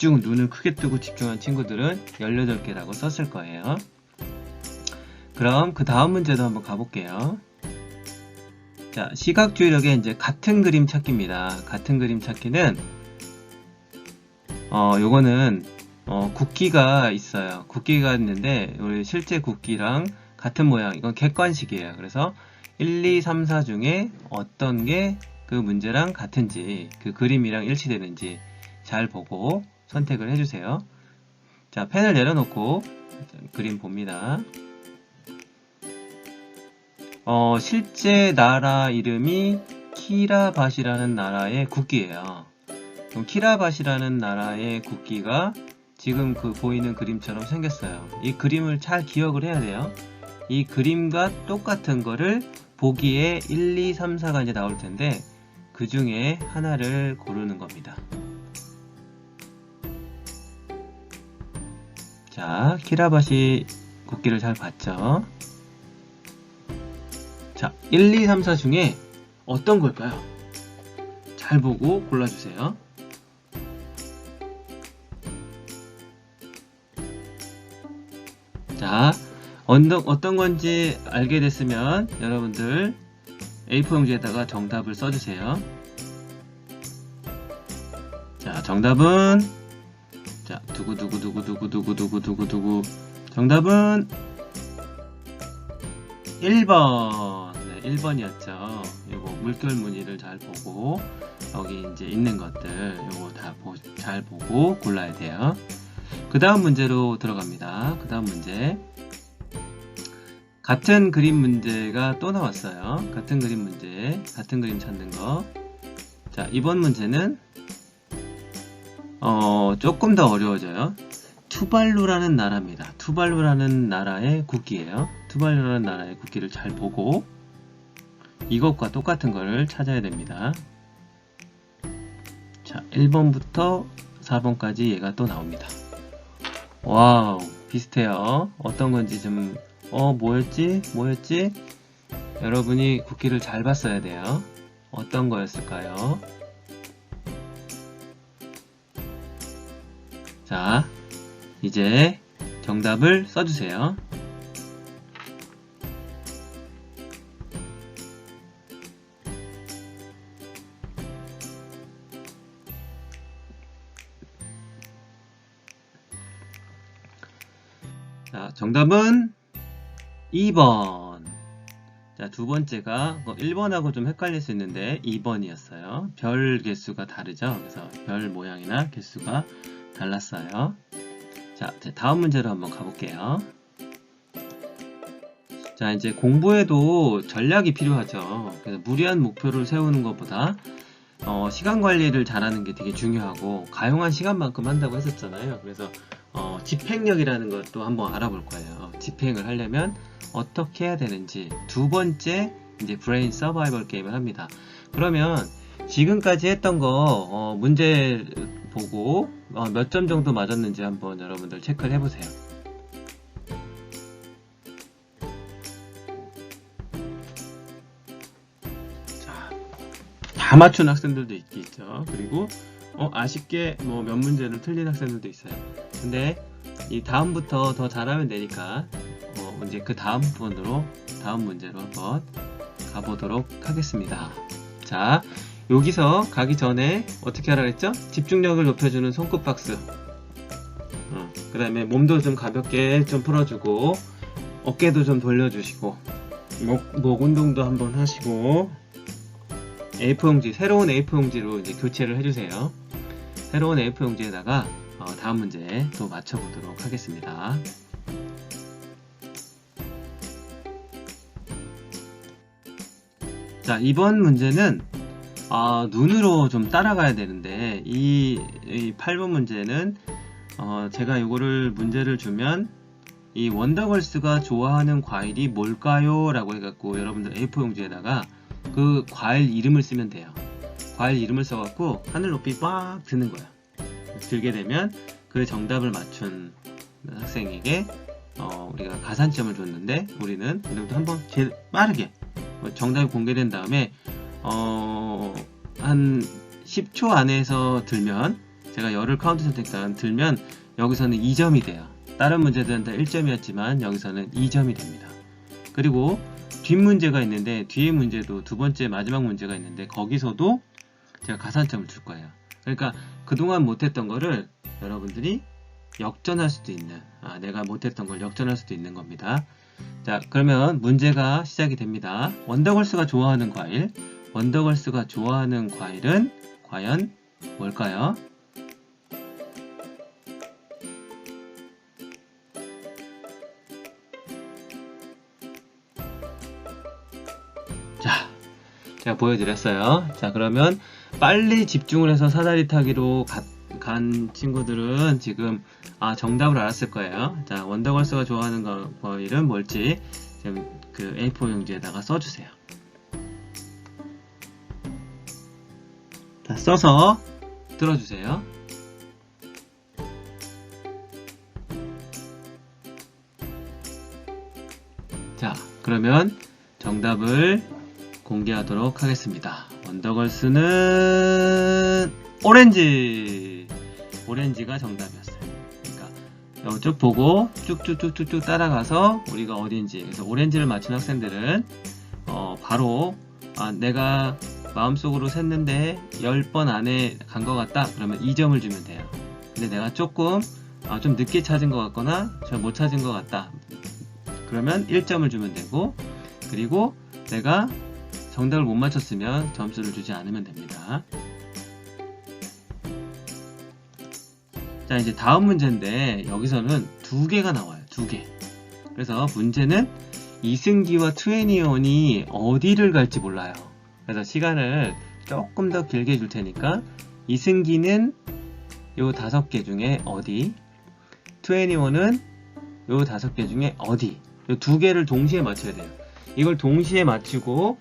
눈을 크게 뜨고 집중한 친구들은 18개라고 썼을 거예요. 그럼 그 다음 문제도 한번 가볼게요. 자, 시각주의력의 이제 같은 그림 찾기입니다. 같은 그림 찾기는 요거는 국기가 있어요. 국기가 있는데 우리 실제 국기랑 같은 모양, 이건 객관식이에요. 그래서 1, 2, 3, 4 중에 어떤 게 그 문제랑 같은지, 그 그림이랑 일치되는지 잘 보고 선택을 해주세요. 자, 펜을 내려놓고 그림 봅니다. 실제 나라 이름이 키라바시라는 나라의 국기예요. 그럼 키라바시라는 나라의 국기가 지금 그 보이는 그림처럼 생겼어요. 이 그림을 잘 기억을 해야 돼요. 이 그림과 똑같은 거를 보기에 1, 2, 3, 4가 이제 나올 텐데 그 중에 하나를 고르는 겁니다. 자, 키라바시 국기를 잘 봤죠? 자, 1, 2, 3, 4 중에 어떤 걸까요? 잘 보고 골라주세요. 자, 어떤 건지 알게 됐으면 여러분들 A4 용지에다가 정답을 써주세요. 자, 정답은 자, 두구두구두구두구두구두구두구 정답은 1번. 네, 1번이었죠. 요거 물결 무늬를 잘 보고 여기 이제 있는 것들 요거 다 잘 보고 골라야 돼요. 그 다음 문제로 들어갑니다. 그 다음 문제. 같은 그림 문제가 또 나왔어요. 같은 그림 문제, 같은 그림 찾는 거. 자, 이번 문제는 조금 더 어려워져요. 투발루라는 나라입니다. 투발루라는 나라의 국기예요. 투발루라는 나라의 국기를 잘 보고 이것과 똑같은 거를 찾아야 됩니다. 자, 1번부터 4번까지 얘가 또 나옵니다. 와우, 비슷해요. 어떤 건지 좀 뭐였지? 여러분이 국기를 잘 봤어야 돼요. 어떤 거였을까요? 자, 이제 정답을 써주세요. 자, 정답은 2번. 자, 두 번째가 1번하고 좀 헷갈릴 수 있는데 2번이었어요. 별 개수가 다르죠. 그래서 별 모양이나 개수가 달랐어요. 자, 다음 문제로 한번 가볼게요. 자, 이제 공부에도 전략이 필요하죠. 그래서 무리한 목표를 세우는 것보다 시간 관리를 잘하는 게 되게 중요하고 가용한 시간만큼 한다고 했었잖아요. 그래서 집행력이라는 것도 한번 알아볼 거예요. 집행을 하려면 어떻게 해야 되는지 두 번째 이제 브레인 서바이벌 게임을 합니다. 그러면 지금까지 했던 거 문제 보고 몇 점 정도 맞았는지 한번 여러분들 체크를 해보세요. 자, 다 맞춘 학생들도 있죠. 그리고 아쉽게 뭐 몇 문제를 틀린 학생들도 있어요. 근데 이 다음부터 더 잘하면 되니까 이제 그 다음 문제로 한번 가보도록 하겠습니다. 자, 여기서 가기 전에 어떻게 하라 그랬죠? 집중력을 높여주는 손끝 박스. 그 다음에 몸도 좀 가볍게 좀 풀어주고 어깨도 좀 돌려주시고 목 운동도 한번 하시고 A4 용지, 새로운 A4 용지로 이제 교체를 해주세요. 새로운 A4 용지에다가 다음 문제 또 맞춰보도록 하겠습니다. 자, 이번 문제는 눈으로 좀 따라가야 되는데 이 8번 문제는 제가 이거를 문제를 주면 이 원더걸스가 좋아하는 과일이 뭘까요? 라고 해갖고 여러분들 A4 용지에다가 그 과일 이름을 쓰면 돼요. 과일 이름을 써갖고 하늘 높이 빡 드는 거야. 들게 되면 그 정답을 맞춘 학생에게 우리가 가산점을 줬는데 우리는 오늘부터 한번 제일 빠르게 정답이 공개된 다음에 한 10초 안에서 들면 제가 열을 카운트 선택단 들면 여기서는 2점이 돼요. 다른 문제들은 다 1점이었지만 여기서는 2점이 됩니다. 그리고 뒷문제가 있는데 뒤에 문제도 두 번째 마지막 문제가 있는데 거기서도 제가 가산점을 줄 거예요. 그러니까 그동안 못했던 거를 여러분들이 역전할 수도 있는 내가 못했던 걸 역전할 수도 있는 겁니다. 자, 그러면 문제가 시작이 됩니다. 원더걸스가 좋아하는 과일. 원더걸스가 좋아하는 과일은 과연 뭘까요? 자, 제가 보여드렸어요. 자, 그러면 빨리 집중을 해서 사다리 타기로 간 친구들은 지금 정답을 알았을 거예요. 자, 원더걸스가 좋아하는 과일은 뭘지 지금 그 A4 용지에다가 써주세요. 자, 써서 들어주세요. 자, 그러면 정답을 공개하도록 하겠습니다. 원더걸스는 오렌지가 정답이었어요. 그러니까 쭉 보고 쭉쭉쭉쭉 따라가서 우리가 어딘지, 그래서 오렌지를 맞춘 학생들은 바로 내가 마음속으로 셌는데 10번 안에 간 것 같다 그러면 2점을 주면 돼요. 근데 내가 조금 좀 늦게 찾은 것 같거나 잘 못 찾은 것 같다 그러면 1점을 주면 되고, 그리고 내가 정답을 못 맞췄으면 점수를 주지 않으면 됩니다. 자, 이제 다음 문제인데 여기서는 두 개가 나와요. 두 개. 그래서 문제는 이승기와 트웬티원이 어디를 갈지 몰라요. 그래서 시간을 조금 더 길게 줄 테니까 이승기는 요 5개 중에 어디, 트웬티원은 요 5개 중에 어디, 요 2개를 동시에 맞춰야 돼요. 이걸 동시에 맞추고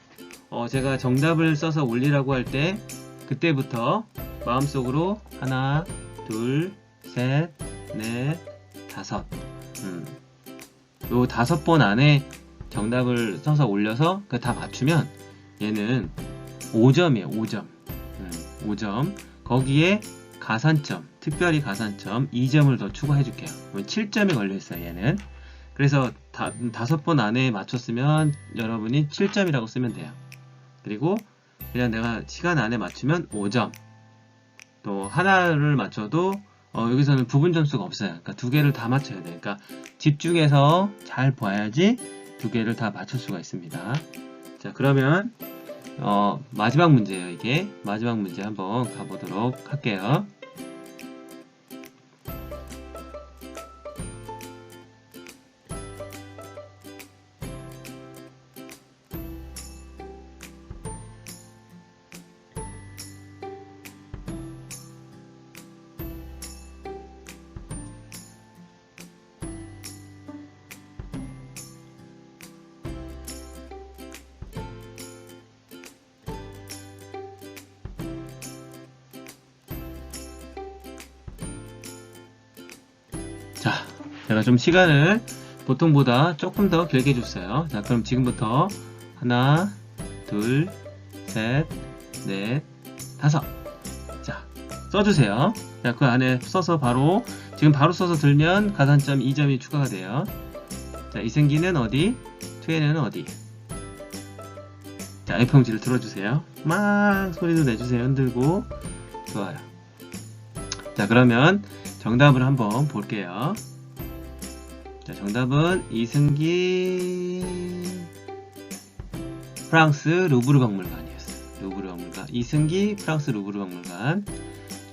제가 정답을 써서 올리라고 할 때 그때부터 마음속으로 하나, 둘, 셋, 넷, 다섯 요 5번 안에 정답을 써서 올려서 다 맞추면 얘는 5점이에요. 5점 5점. 거기에 가산점, 특별히 가산점 2점을 더 추가해 줄게요. 7점이 걸려있어요. 얘는. 그래서 5번 안에 맞췄으면 여러분이 7점이라고 쓰면 돼요. 그리고 그냥 내가 시간 안에 맞추면 5점. 또 하나를 맞춰도 여기서는 부분 점수가 없어요. 그러니까 2개를 다 맞춰야 돼요. 그러니까 집중해서 잘 봐야지 2개를 다 맞출 수가 있습니다. 자, 그러면 마지막 문제예요. 이게 마지막 문제 한번 가보도록 할게요. 자, 제가 좀 시간을 보통보다 조금 더 길게 줬어요. 자, 그럼 지금부터 하나, 둘, 셋, 넷, 다섯. 자, 써주세요. 자, 그 안에 써서 지금 바로 써서 들면 가산점 2점이 추가가 돼요. 자, 이승기는 어디? 2N은 어디? 자, F형지를 들어주세요. 막 소리도 내주세요. 흔들고. 좋아요. 자, 그러면 정답을 한번 볼게요. 자, 정답은 이승기 프랑스 루브르 박물관이었어요. 루브르 박물관. 이승기 프랑스 루브르 박물관.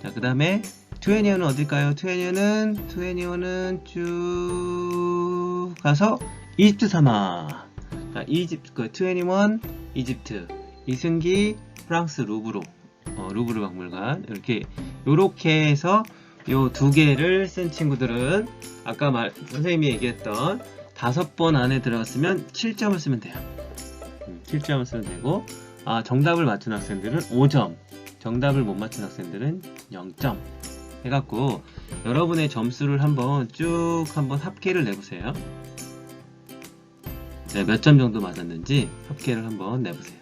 자, 그 다음에 2N은 어딜까요? 2N은 쭉 가서 이집트 사막. 자, 2N 이집트, 이승기 프랑스 루브르 박물관. 요렇게 해서 요 두 개를 쓴 친구들은 아까 선생님이 얘기했던 5번 안에 들어갔으면 7점을 쓰면 돼요. 7점을 쓰면 되고, 정답을 맞춘 학생들은 5점, 정답을 못 맞춘 학생들은 0점 해갖고 여러분의 점수를 한번 합계를 내보세요. 네, 몇 점 정도 맞았는지 합계를 한번 내보세요.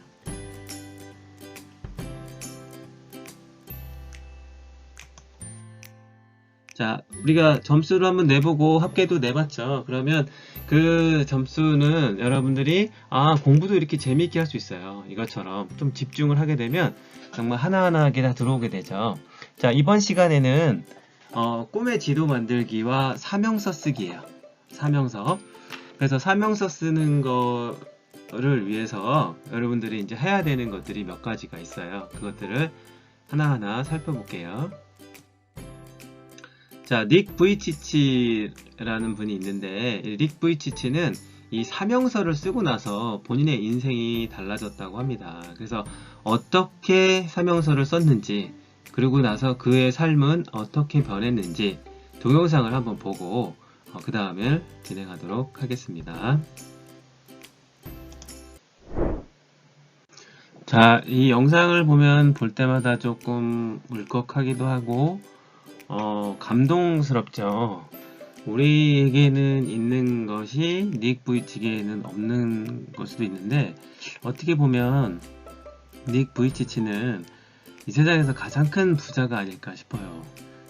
자, 우리가 점수를 한번 내보고 합계도 내봤죠. 그러면 그 점수는 여러분들이 공부도 이렇게 재미있게 할 수 있어요. 이것처럼 좀 집중을 하게 되면 정말 하나하나하게 다 들어오게 되죠. 자, 이번 시간에는 꿈의 지도 만들기와 사명서 쓰기예요. 사명서. 그래서 사명서 쓰는 거를 위해서 여러분들이 이제 해야 되는 것들이 몇 가지가 있어요. 그것들을 하나하나 살펴볼게요. 자, 닉 부이치치라는 분이 있는데, 닉 부이치치는 이 사명서를 쓰고 나서 본인의 인생이 달라졌다고 합니다. 그래서 어떻게 사명서를 썼는지, 그리고 나서 그의 삶은 어떻게 변했는지 동영상을 한번 보고 그 다음에 진행하도록 하겠습니다. 자, 이 영상을 볼 때마다 조금 울컥하기도 하고 감동스럽죠. 우리에게는 있는 것이 닉 부이치치에는 없는 걸 수도 있는데, 어떻게 보면 닉 부이치치는 이 세상에서 가장 큰 부자가 아닐까 싶어요.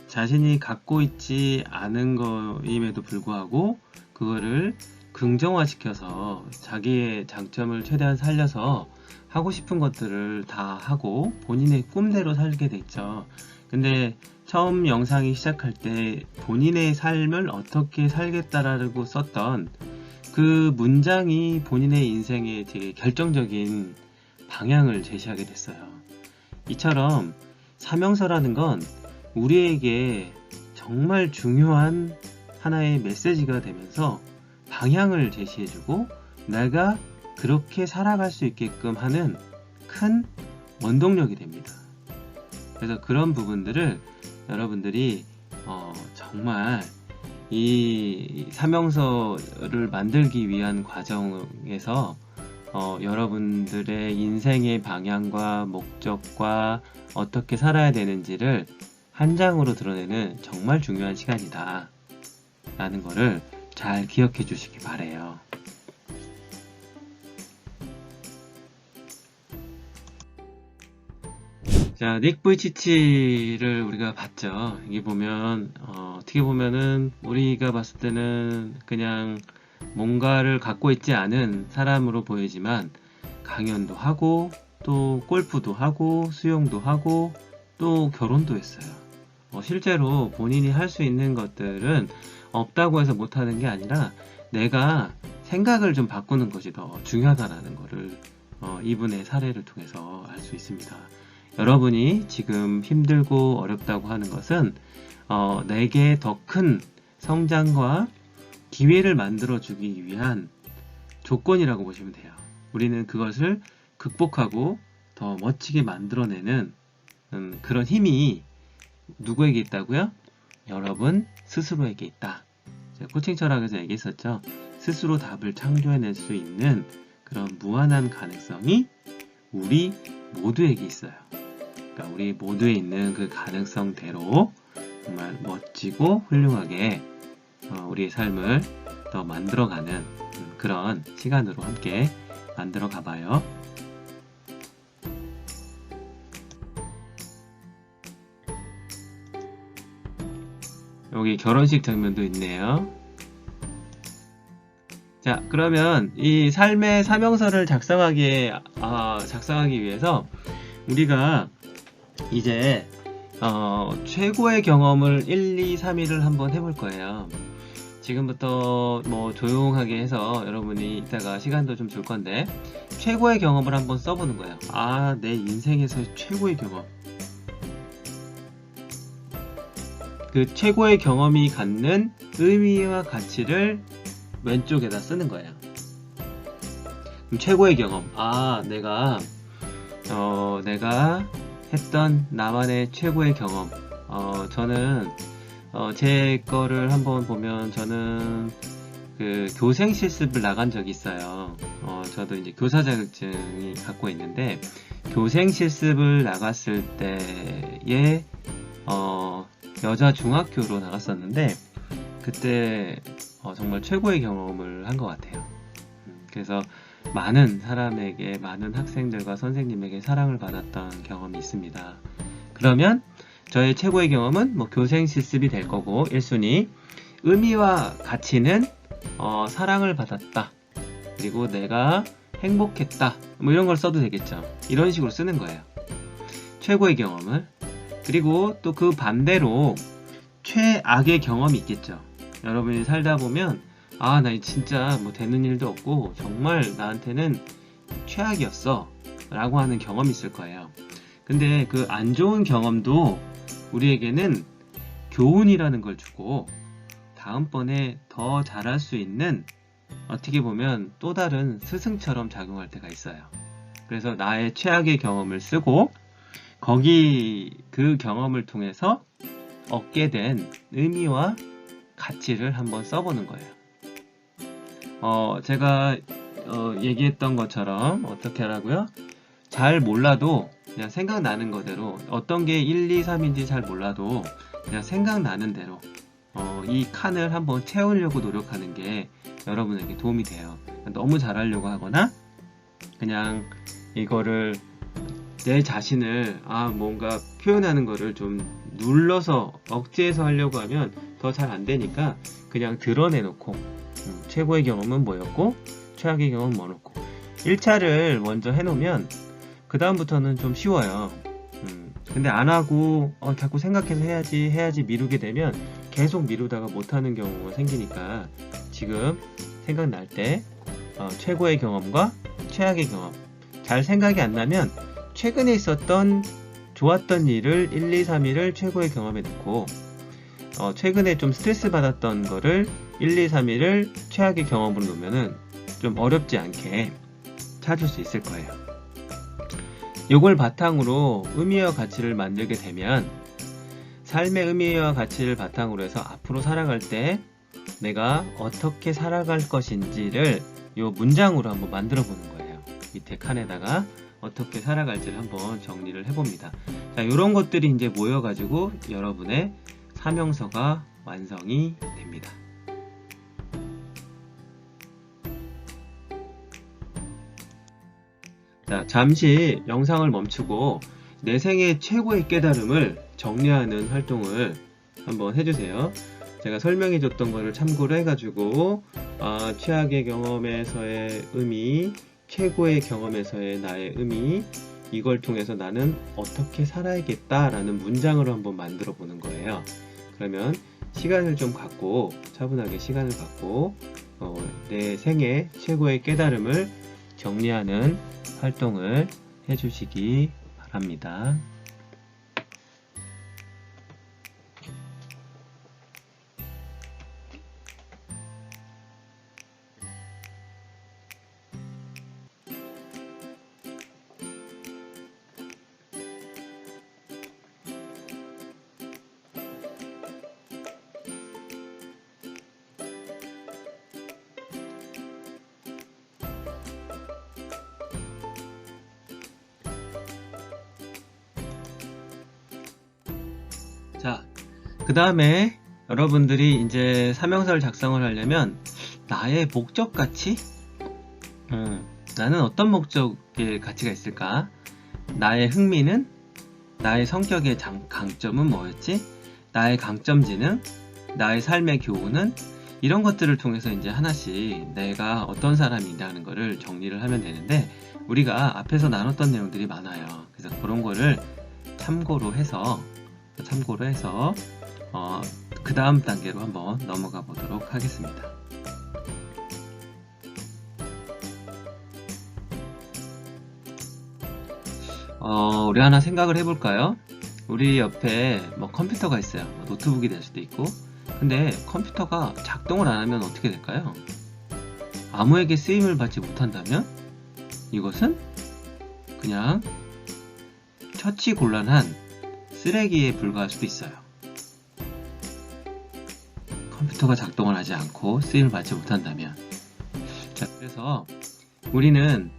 자신이 갖고 있지 않은 거임에도 불구하고 그거를 긍정화시켜서 자기의 장점을 최대한 살려서 하고 싶은 것들을 다 하고 본인의 꿈대로 살게 됐죠. 근데 처음 영상이 시작할 때 본인의 삶을 어떻게 살겠다라고 썼던 그 문장이 본인의 인생에 되게 결정적인 방향을 제시하게 됐어요. 이처럼 사명서라는 건 우리에게 정말 중요한 하나의 메시지가 되면서 방향을 제시해주고 내가 그렇게 살아갈 수 있게끔 하는 큰 원동력이 됩니다. 그래서 그런 부분들을 여러분들이 정말 이 사명서를 만들기 위한 과정에서 여러분들의 인생의 방향과 목적과 어떻게 살아야 되는지를 한 장으로 드러내는 정말 중요한 시간이다 라는 거를 잘 기억해 주시기 바래요. 자, 닉 부이치치를 우리가 봤죠. 이게 보면 어떻게 보면은 우리가 봤을 때는 그냥 뭔가를 갖고 있지 않은 사람으로 보이지만 강연도 하고 또 골프도 하고 수영도 하고 또 결혼도 했어요. 실제로 본인이 할 수 있는 것들은 없다고 해서 못하는 게 아니라 내가 생각을 좀 바꾸는 것이 더 중요하다는 것을 이분의 사례를 통해서 알 수 있습니다. 여러분이 지금 힘들고 어렵다고 하는 것은 내게 더 큰 성장과 기회를 만들어주기 위한 조건이라고 보시면 돼요. 우리는 그것을 극복하고 더 멋지게 만들어내는 그런 힘이 누구에게 있다고요? 여러분 스스로에게 있다. 제가 코칭 철학에서 얘기했었죠. 스스로 답을 창조해낼 수 있는 그런 무한한 가능성이 우리 모두에게 있어요. 그러니까 우리 모두에 있는 그 가능성대로 정말 멋지고 훌륭하게 우리의 삶을 더 만들어가는 그런 시간으로 함께 만들어 가봐요. 여기 결혼식 장면도 있네요. 자, 그러면 이 삶의 사명서를 작성하기 위해서 우리가 이제 최고의 경험을 1, 2, 3일을 한번 해볼 거예요. 지금부터 뭐 조용하게 해서 여러분이 이따가 시간도 좀 줄 건데 최고의 경험을 한번 써보는 거예요. 내 인생에서 최고의 경험. 그 최고의 경험이 갖는 의미와 가치를 왼쪽에다 쓰는 거예요. 그럼 최고의 경험. 내가 했던 나만의 최고의 경험. 저는 제 거를 한번 보면 저는 그 교생 실습을 나간 적이 있어요. 저도 이제 교사 자격증이 갖고 있는데 교생 실습을 나갔을 때에 여자 중학교로 나갔었는데 그때 정말 최고의 경험을 한 것 같아요. 그래서 많은 사람에게, 많은 학생들과 선생님에게 사랑을 받았던 경험이 있습니다. 그러면 저의 최고의 경험은 뭐 교생 실습이 될 거고 1순위 의미와 가치는 사랑을 받았다. 그리고 내가 행복했다. 뭐 이런 걸 써도 되겠죠. 이런 식으로 쓰는 거예요. 최고의 경험을. 그리고 또 그 반대로 최악의 경험이 있겠죠. 여러분이 살다 보면 나 진짜 뭐 되는 일도 없고 정말 나한테는 최악이었어 라고 하는 경험이 있을 거예요. 근데 그 안 좋은 경험도 우리에게는 교훈이라는 걸 주고 다음번에 더 잘할 수 있는 어떻게 보면 또 다른 스승처럼 작용할 때가 있어요. 그래서 나의 최악의 경험을 쓰고 그 경험을 통해서 얻게 된 의미와 가치를 한번 써보는 거예요. 제가 얘기했던 것처럼 어떻게 하라고요? 잘 몰라도 그냥 생각나는 거대로 어떤 게 1, 2, 3인지 잘 몰라도 그냥 생각나는 대로 이 칸을 한번 채우려고 노력하는 게 여러분에게 도움이 돼요. 너무 잘하려고 하거나 그냥 이거를 내 자신을 뭔가 표현하는 거를 좀 눌러서 억제해서 하려고 하면 더 잘 안 되니까 그냥 드러내놓고 최고의 경험은 뭐였고 최악의 경험은 뭐였고 1차를 먼저 해놓으면 그 다음부터는 좀 쉬워요. 근데 안 하고 자꾸 생각해서 해야지 미루게 되면 계속 미루다가 못하는 경우가 생기니까 지금 생각날 때 최고의 경험과 최악의 경험 잘 생각이 안 나면 최근에 있었던 좋았던 일을 1, 2, 3일을 최고의 경험에 넣고 최근에 좀 스트레스 받았던 거를 1, 2, 3일을 최악의 경험으로 놓으면은 좀 어렵지 않게 찾을 수 있을 거예요. 이걸 바탕으로 의미와 가치를 만들게 되면 삶의 의미와 가치를 바탕으로 해서 앞으로 살아갈 때 내가 어떻게 살아갈 것인지를 이 문장으로 한번 만들어 보는 거예요. 밑에 칸에다가 어떻게 살아갈지를 한번 정리를 해봅니다. 자, 이런 것들이 이제 모여가지고 여러분의 사명서가 완성이 됩니다. 자, 잠시 영상을 멈추고 내 생애 최고의 깨달음을 정리하는 활동을 한번 해주세요. 제가 설명해줬던 거를 참고를 해가지고 최악의 경험에서의 의미, 최고의 경험에서의 나의 의미, 이걸 통해서 나는 어떻게 살아야겠다라는 문장으로 한번 만들어 보는 거예요. 그러면 시간을 좀 갖고, 차분하게 시간을 갖고 내 생애 최고의 깨달음을 정리하는 활동을 해주시기 바랍니다. 자, 그 다음에 여러분들이 이제 사명서를 작성을 하려면 나의 목적 가치? 나는 어떤 목적의 가치가 있을까? 나의 흥미는? 나의 성격의 강점은 뭐였지? 나의 강점지는? 나의 삶의 교훈은? 이런 것들을 통해서 이제 하나씩 내가 어떤 사람이라는 거를 정리를 하면 되는데, 우리가 앞에서 나눴던 내용들이 많아요. 그래서 그런 거를 참고로 해서 그 다음 단계로 한번 넘어가 보도록 하겠습니다. 우리 하나 생각을 해볼까요? 우리 옆에 뭐 컴퓨터가 있어요. 노트북이 될 수도 있고. 근데 컴퓨터가 작동을 안 하면 어떻게 될까요? 아무에게 쓰임을 받지 못한다면 이것은 그냥 처치곤란한 쓰레기에 불과할 수도 있어요. 컴퓨터가 작동을 하지 않고 쓰임을 받지 못한다면. 자, 그래서 우리는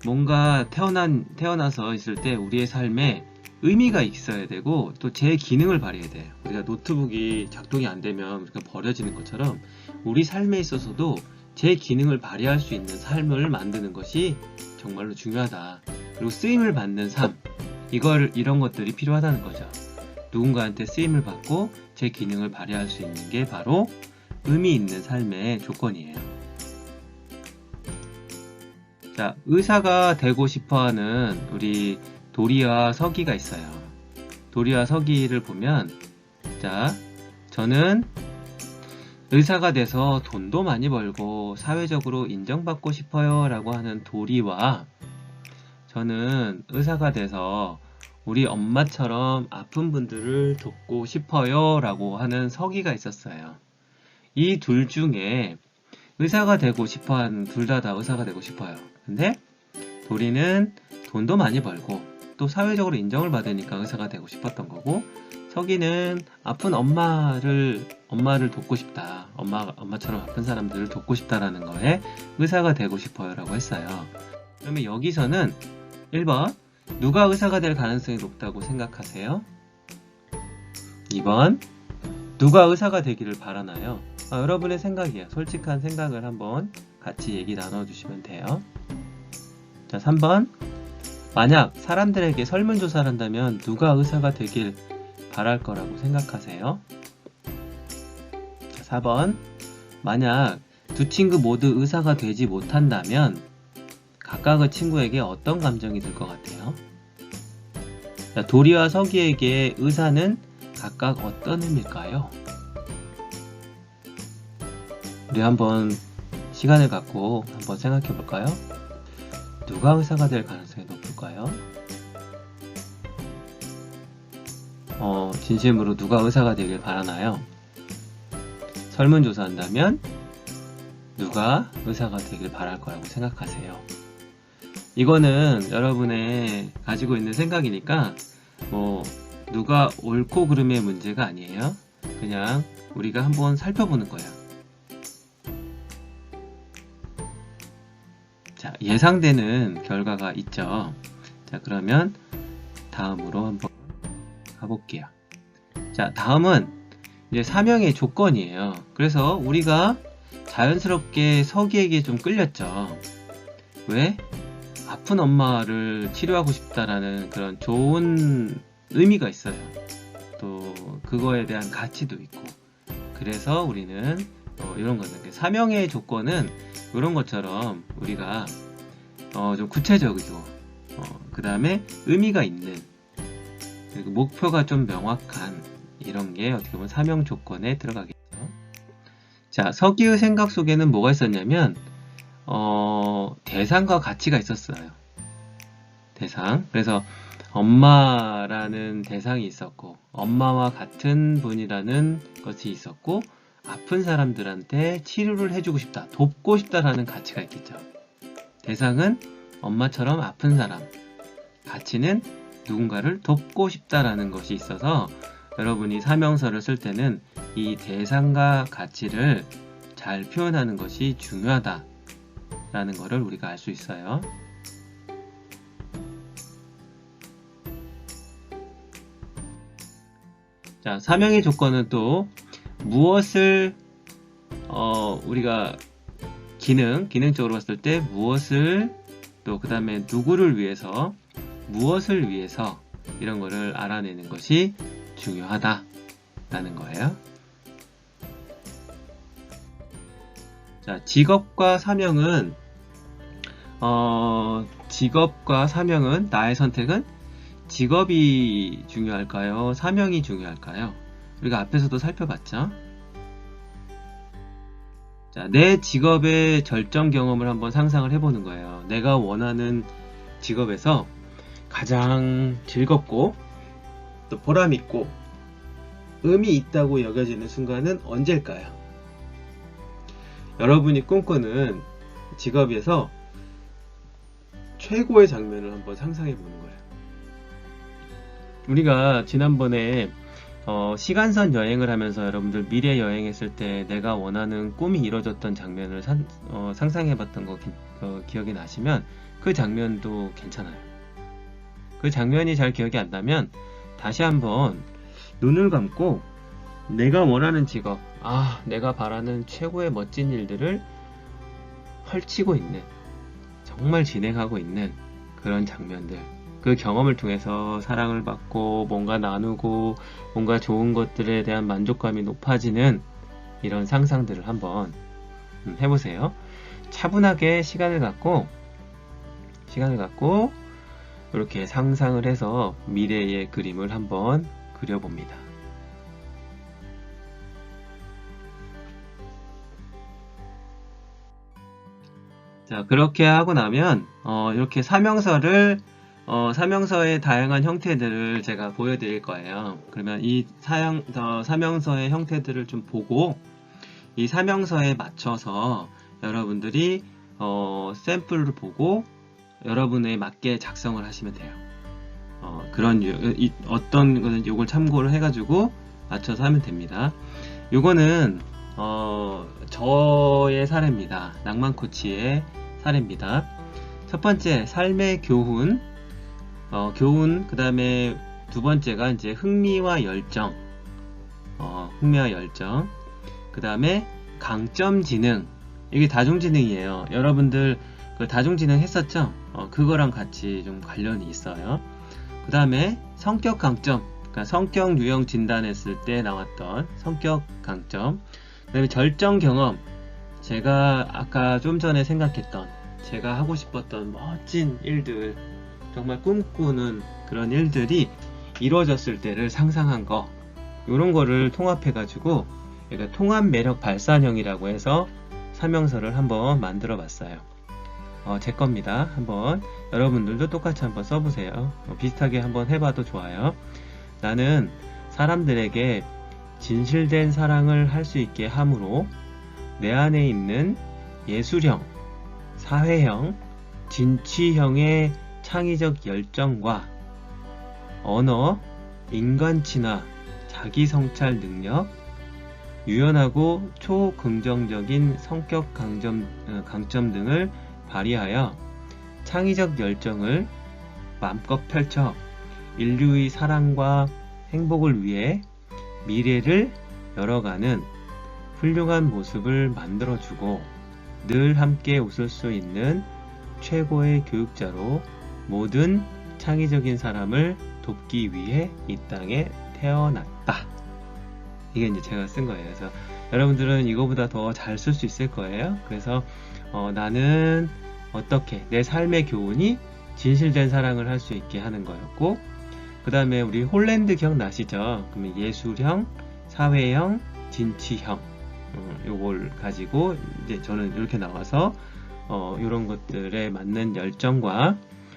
뭔가 태어나서 있을 때 우리의 삶에 의미가 있어야 되고 또 제 기능을 발휘해야 돼요. 우리가 노트북이 작동이 안 되면 우리가 버려지는 것처럼 우리 삶에 있어서도 제 기능을 발휘할 수 있는 삶을 만드는 것이 정말로 중요하다. 그리고 쓰임을 받는 삶, 이런 것들이 필요하다는 거죠. 누군가한테 쓰임을 받고 제 기능을 발휘할 수 있는 게 바로 의미 있는 삶의 조건이에요. 자, 의사가 되고 싶어하는 우리 도리와 서기가 있어요. 도리와 서기를 보면, 자, 저는 의사가 돼서 돈도 많이 벌고 사회적으로 인정받고 싶어요 라고 하는 도리와, 저는 의사가 돼서 우리 엄마처럼 아픈 분들을 돕고 싶어요 라고 하는 서기가 있었어요. 이 둘 중에 의사가 되고 싶어하는, 둘 다 의사가 되고 싶어요. 근데 도리는 돈도 많이 벌고 또 사회적으로 인정을 받으니까 의사가 되고 싶었던 거고, 서기는 아픈 엄마를 돕고 싶다. 엄마처럼 아픈 사람들을 돕고 싶다라는 거에 의사가 되고 싶어요 라고 했어요. 그러면 여기서는 1번, 누가 의사가 될 가능성이 높다고 생각하세요? 2번, 누가 의사가 되기를 바라나요? 여러분의 생각이에요. 솔직한 생각을 한번 같이 얘기 나눠주시면 돼요. 자, 3번, 만약 사람들에게 설문조사를 한다면 누가 의사가 되길 바랄 거라고 생각하세요? 자, 4번, 만약 두 친구 모두 의사가 되지 못한다면 각각의 친구에게 어떤 감정이 들 것 같아요? 자, 도리와 서기에게 의사는 각각 어떤 의미일까요? 우리 한번 시간을 갖고 한번 생각해 볼까요? 누가 의사가 될 가능성이 높을까요? 진심으로 누가 의사가 되길 바라나요? 설문조사한다면 누가 의사가 되길 바랄 거라고 생각하세요? 이거는 여러분의 가지고 있는 생각이니까 누가 옳고 그름의 문제가 아니에요. 그냥 우리가 한번 살펴보는 거예요. 자, 예상되는 결과가 있죠. 자, 그러면 다음으로 한번 가볼게요. 자, 다음은 이제 사명의 조건이에요. 그래서 우리가 자연스럽게 서기에게 좀 끌렸죠. 왜? 아픈 엄마를 치료하고 싶다라는 그런 좋은 의미가 있어요. 또 그거에 대한 가치도 있고. 그래서 우리는 이런 거는 사명의 조건은 이런 것처럼 우리가 좀 구체적이고 그 다음에 의미가 있는, 그리고 목표가 좀 명확한 이런 게 어떻게 보면 사명 조건에 들어가겠죠. 자, 서기의 생각 속에는 뭐가 있었냐면 대상과 가치가 있었어요. 대상. 그래서 엄마라는 대상이 있었고, 엄마와 같은 분이라는 것이 있었고, 아픈 사람들한테 치료를 해주고 싶다, 돕고 싶다라는 가치가 있겠죠. 대상은 엄마처럼 아픈 사람, 가치는 누군가를 돕고 싶다라는 것이 있어서 여러분이 사명서를 쓸 때는 이 대상과 가치를 잘 표현하는 것이 중요하다라는 것을 우리가 알 수 있어요. 자, 사명의 조건은 또 무엇을 우리가 기능적으로 봤을 때 무엇을 또 그 다음에 누구를 위해서 무엇을 위해서 이런 거를 알아내는 것이 중요하다라는 거예요. 자, 직업과 사명은 나의 선택은 직업이 중요할까요? 사명이 중요할까요? 우리가 앞에서도 살펴봤죠. 자, 내 직업의 절정 경험을 한번 상상을 해보는 거예요. 내가 원하는 직업에서 가장 즐겁고 또 보람있고 의미 있다고 여겨지는 순간은 언제일까요? 여러분이 꿈꾸는 직업에서 최고의 장면을 한번 상상해 보는 거예요. 우리가 지난번에 시간선 여행을 하면서 여러분들 미래 여행했을 때 내가 원하는 꿈이 이루어졌던 장면을 상상해 봤던 거 기억이 나시면 그 장면도 괜찮아요. 그 장면이 잘 기억이 안 나면 다시 한번 눈을 감고 내가 원하는 직업, 내가 바라는 최고의 멋진 일들을 펼치고 있는, 정말 진행하고 있는 그런 장면들, 그 경험을 통해서 사랑을 받고 뭔가 나누고 뭔가 좋은 것들에 대한 만족감이 높아지는 이런 상상들을 한번 해보세요. 차분하게 시간을 갖고 이렇게 상상을 해서 미래의 그림을 한번 그려봅니다. 자, 그렇게 하고 나면 이렇게 사명서의 다양한 형태들을 제가 보여드릴 거예요. 그러면 이 사명서의 형태들을 좀 보고 이 사명서에 맞춰서 여러분들이 샘플을 보고 여러분에 맞게 작성을 하시면 돼요. 어떤 거는 요걸 참고를 해가지고 맞춰서 하면 됩니다. 요거는 저의 사례입니다. 낭만 코치의 사례입니다. 첫 번째, 삶의 교훈, 그 다음에 두 번째가 이제 흥미와 열정, 그 다음에 강점지능, 이게 다중지능이에요. 여러분들 그 다중지능 했었죠? 그거랑 같이 좀 관련이 있어요. 그 다음에 성격 강점, 그러니까 성격 유형 진단했을 때 나왔던 성격 강점, 그 다음에 절정 경험, 제가 아까 좀 전에 생각했던 제가 하고 싶었던 멋진 일들, 정말 꿈꾸는 그런 일들이 이루어졌을 때를 상상한 거, 이런 거를 통합해 가지고 통합 매력 발산형이라고 해서 사명서를 한번 만들어 봤어요. 제 겁니다. 한번 여러분들도 똑같이 한번 써보세요. 비슷하게 한번 해봐도 좋아요. 나는 사람들에게 진실된 사랑을 할 수 있게 함으로 내 안에 있는 예술형, 사회형, 진취형의 창의적 열정과 언어, 인간친화, 자기성찰 능력, 유연하고 초긍정적인 성격 강점 등을 발휘하여 창의적 열정을 마음껏 펼쳐 인류의 사랑과 행복을 위해 미래를 열어가는 훌륭한 모습을 만들어주고 늘 함께 웃을 수 있는 최고의 교육자로 모든 창의적인 사람을 돕기 위해 이 땅에 태어났다. 이게 이제 제가 쓴 거예요. 그래서 여러분들은 이거보다 더 잘 쓸 수 있을 거예요. 그래서 나는 어떻게 내 삶의 교훈이 진실된 사랑을 할 수 있게 하는 거였고, 그 다음에 우리 홀랜드 기억나시죠? 그러면 예술형, 사회형, 진취형, 요걸 가지고 이제 저는 이렇게 나와서 이런 것들에 맞는 열정과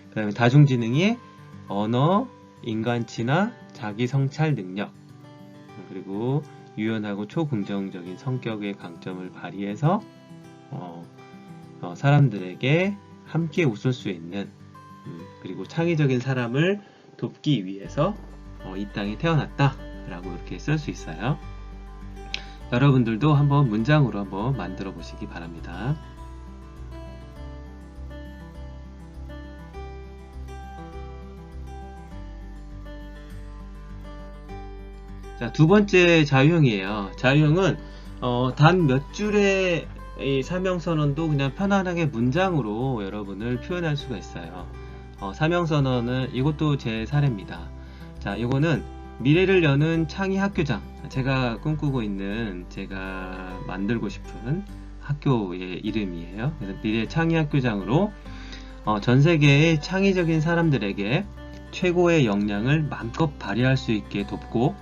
그 다음에 다중지능의 언어, 인간친화, 자기성찰 능력, 그리고 유연하고 초긍정적인 성격의 강점을 발휘해서 사람들에게 함께 웃을 수 있는 그리고 창의적인 사람을 돕기 위해서 이 땅에 태어났다 라고 이렇게 쓸 수 있어요. 여러분들도 한번 문장으로 한번 만들어 보시기 바랍니다. 자, 두 번째 자유형이에요. 자유형은 단 몇 줄의 이 사명선언도 그냥 편안하게 문장으로 여러분을 표현할 수가 있어요. 사명선언은 이것도 제 사례입니다. 자, 이거는 미래를 여는 창의 학교장. 제가 꿈꾸고 있는, 제가 만들고 싶은 학교의 이름이에요. 그래서 미래 창의 학교장으로 전 세계의 창의적인 사람들에게 최고의 역량을 마음껏 발휘할 수 있게 돕고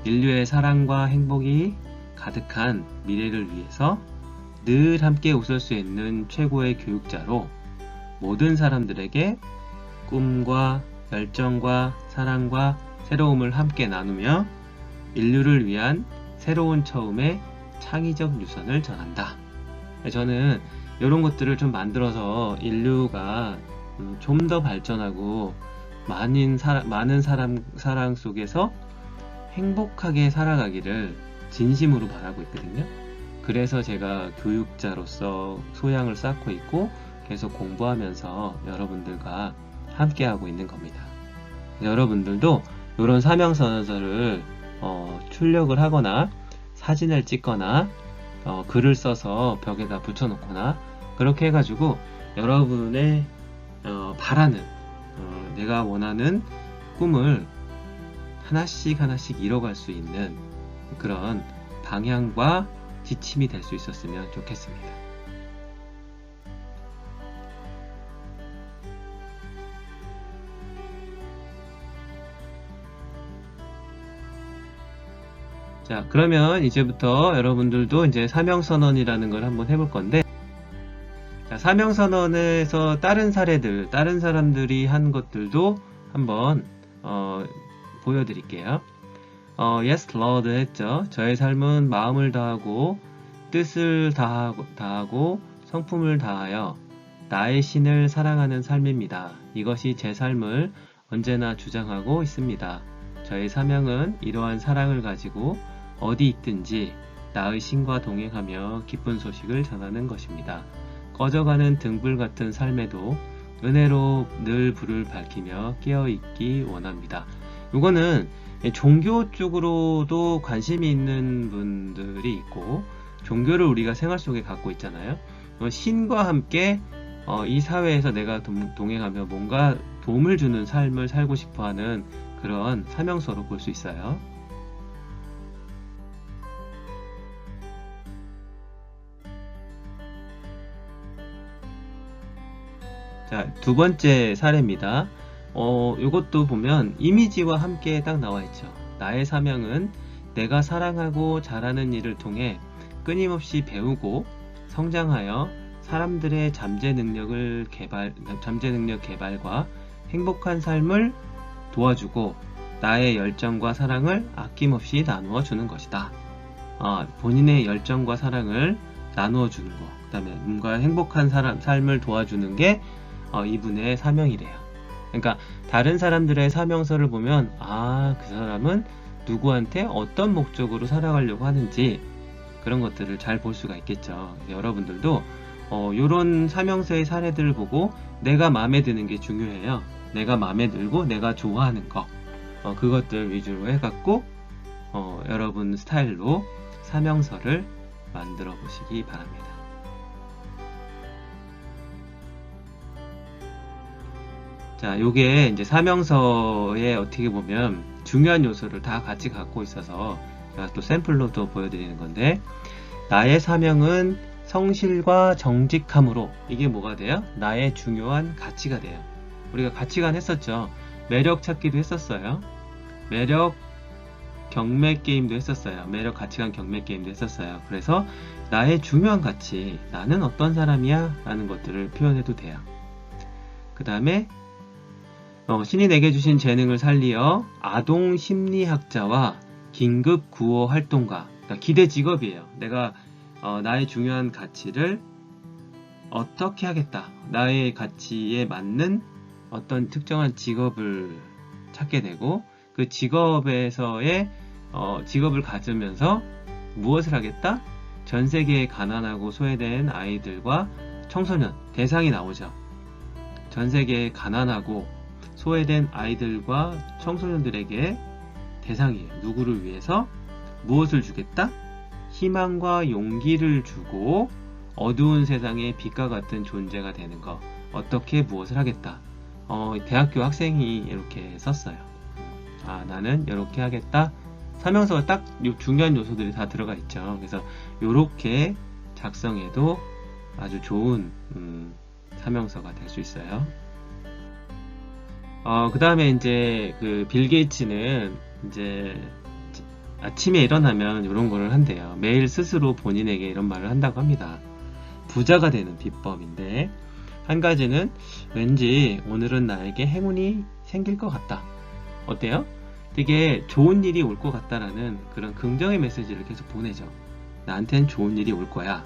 인류의 사랑과 행복이 가득한 미래를 위해서 늘 함께 웃을 수 있는 최고의 교육자로 모든 사람들에게 꿈과 열정과 사랑과 새로움을 함께 나누며 인류를 위한 새로운 처음의 창의적 유선을 전한다. 저는 이런 것들을 좀 만들어서 인류가 좀 더 발전하고 많은 사랑 속에서 행복하게 살아가기를 진심으로 바라고 있거든요. 그래서 제가 교육자로서 소양을 쌓고 있고 계속 공부하면서 여러분들과 함께하고 있는 겁니다. 여러분들도 이런 사명선언서를 출력을 하거나 사진을 찍거나 글을 써서 벽에다 붙여놓거나 그렇게 해가지고 여러분의 바라는 내가 원하는 꿈을 하나씩 하나씩 이뤄갈 수 있는 그런 방향과 지침이 될 수 있었으면 좋겠습니다. 자, 그러면 이제부터 여러분들도 이제 사명선언이라는 걸 한번 해볼 건데, 자, 사명선언에서 다른 사례들, 다른 사람들이 한 것들도 한번 보여드릴게요. Yes, Lord 했죠. 저의 삶은 마음을 다하고 뜻을 다하고 성품을 다하여 나의 신을 사랑하는 삶입니다. 이것이 제 삶을 언제나 주장하고 있습니다. 저의 사명은 이러한 사랑을 가지고 어디 있든지 나의 신과 동행하며 기쁜 소식을 전하는 것입니다. 꺼져가는 등불 같은 삶에도 은혜로 늘 불을 밝히며 깨어있기 원합니다. 이거는 종교 쪽으로도 관심이 있는 분들이 있고 종교를 우리가 생활 속에 갖고 있잖아요. 신과 함께 이 사회에서 내가 동행하며 뭔가 도움을 주는 삶을 살고 싶어하는 그런 사명서로 볼 수 있어요. 자, 두 번째 사례입니다. 이것도 보면 이미지와 함께 딱 나와 있죠. 나의 사명은 내가 사랑하고 잘하는 일을 통해 끊임없이 배우고 성장하여 사람들의 잠재 능력 개발과 행복한 삶을 도와주고 나의 열정과 사랑을 아낌없이 나누어 주는 것이다. 본인의 열정과 사랑을 나누어 주는 것, 그 다음에 뭔가 행복한 삶을 도와주는 게 이분의 사명이래요. 그러니까 다른 사람들의 사명서를 보면 그 사람은 누구한테 어떤 목적으로 살아가려고 하는지 그런 것들을 잘 볼 수가 있겠죠. 여러분들도 이런 사명서의 사례들을 보고 내가 마음에 드는 게 중요해요. 내가 마음에 들고 내가 좋아하는 거 그것들 위주로 해갖고 여러분 스타일로 사명서를 만들어 보시기 바랍니다. 자, 요게 이제 사명서에 어떻게 보면 중요한 요소를 다 같이 갖고 있어서 제가 또 샘플로 또 보여드리는 건데, 나의 사명은 성실과 정직함으로, 이게 뭐가 돼요? 나의 중요한 가치가 돼요. 우리가 가치관 했었죠. 매력 찾기도 했었어요. 매력 경매 게임도 했었어요. 매력 가치관 경매 게임도 했었어요. 그래서 나의 중요한 가치, 나는 어떤 사람이야? 라는 것들을 표현해도 돼요. 그 다음에 신이 내게 주신 재능을 살리어 아동 심리학자와 긴급 구호 활동가, 그러니까 기대 직업이에요. 내가 나의 중요한 가치를 어떻게 하겠다, 나의 가치에 맞는 어떤 특정한 직업을 찾게 되고 그 직업에서의 직업을 가지면서 무엇을 하겠다? 전 세계의 가난하고 소외된 아이들과 청소년, 대상이 나오죠. 전 세계의 가난하고 소외된 아이들과 청소년들에게 대상이에요. 누구를 위해서? 무엇을 주겠다? 희망과 용기를 주고 어두운 세상의 빛과 같은 존재가 되는 거. 어떻게 무엇을 하겠다. 대학교 학생이 이렇게 썼어요. 나는 이렇게 하겠다. 사명서가 딱 중요한 요소들이 다 들어가 있죠. 그래서 이렇게 작성해도 아주 좋은 사명서가 될 수 있어요. 그 다음에 이제 그 빌 게이츠는 이제 아침에 일어나면 이런 거를 한대요. 매일 스스로 본인에게 이런 말을 한다고 합니다. 부자가 되는 비법인데, 한 가지는 왠지 오늘은 나에게 행운이 생길 것 같다. 어때요? 되게 좋은 일이 올 것 같다라는 그런 긍정의 메시지를 계속 보내죠. 나한텐 좋은 일이 올 거야.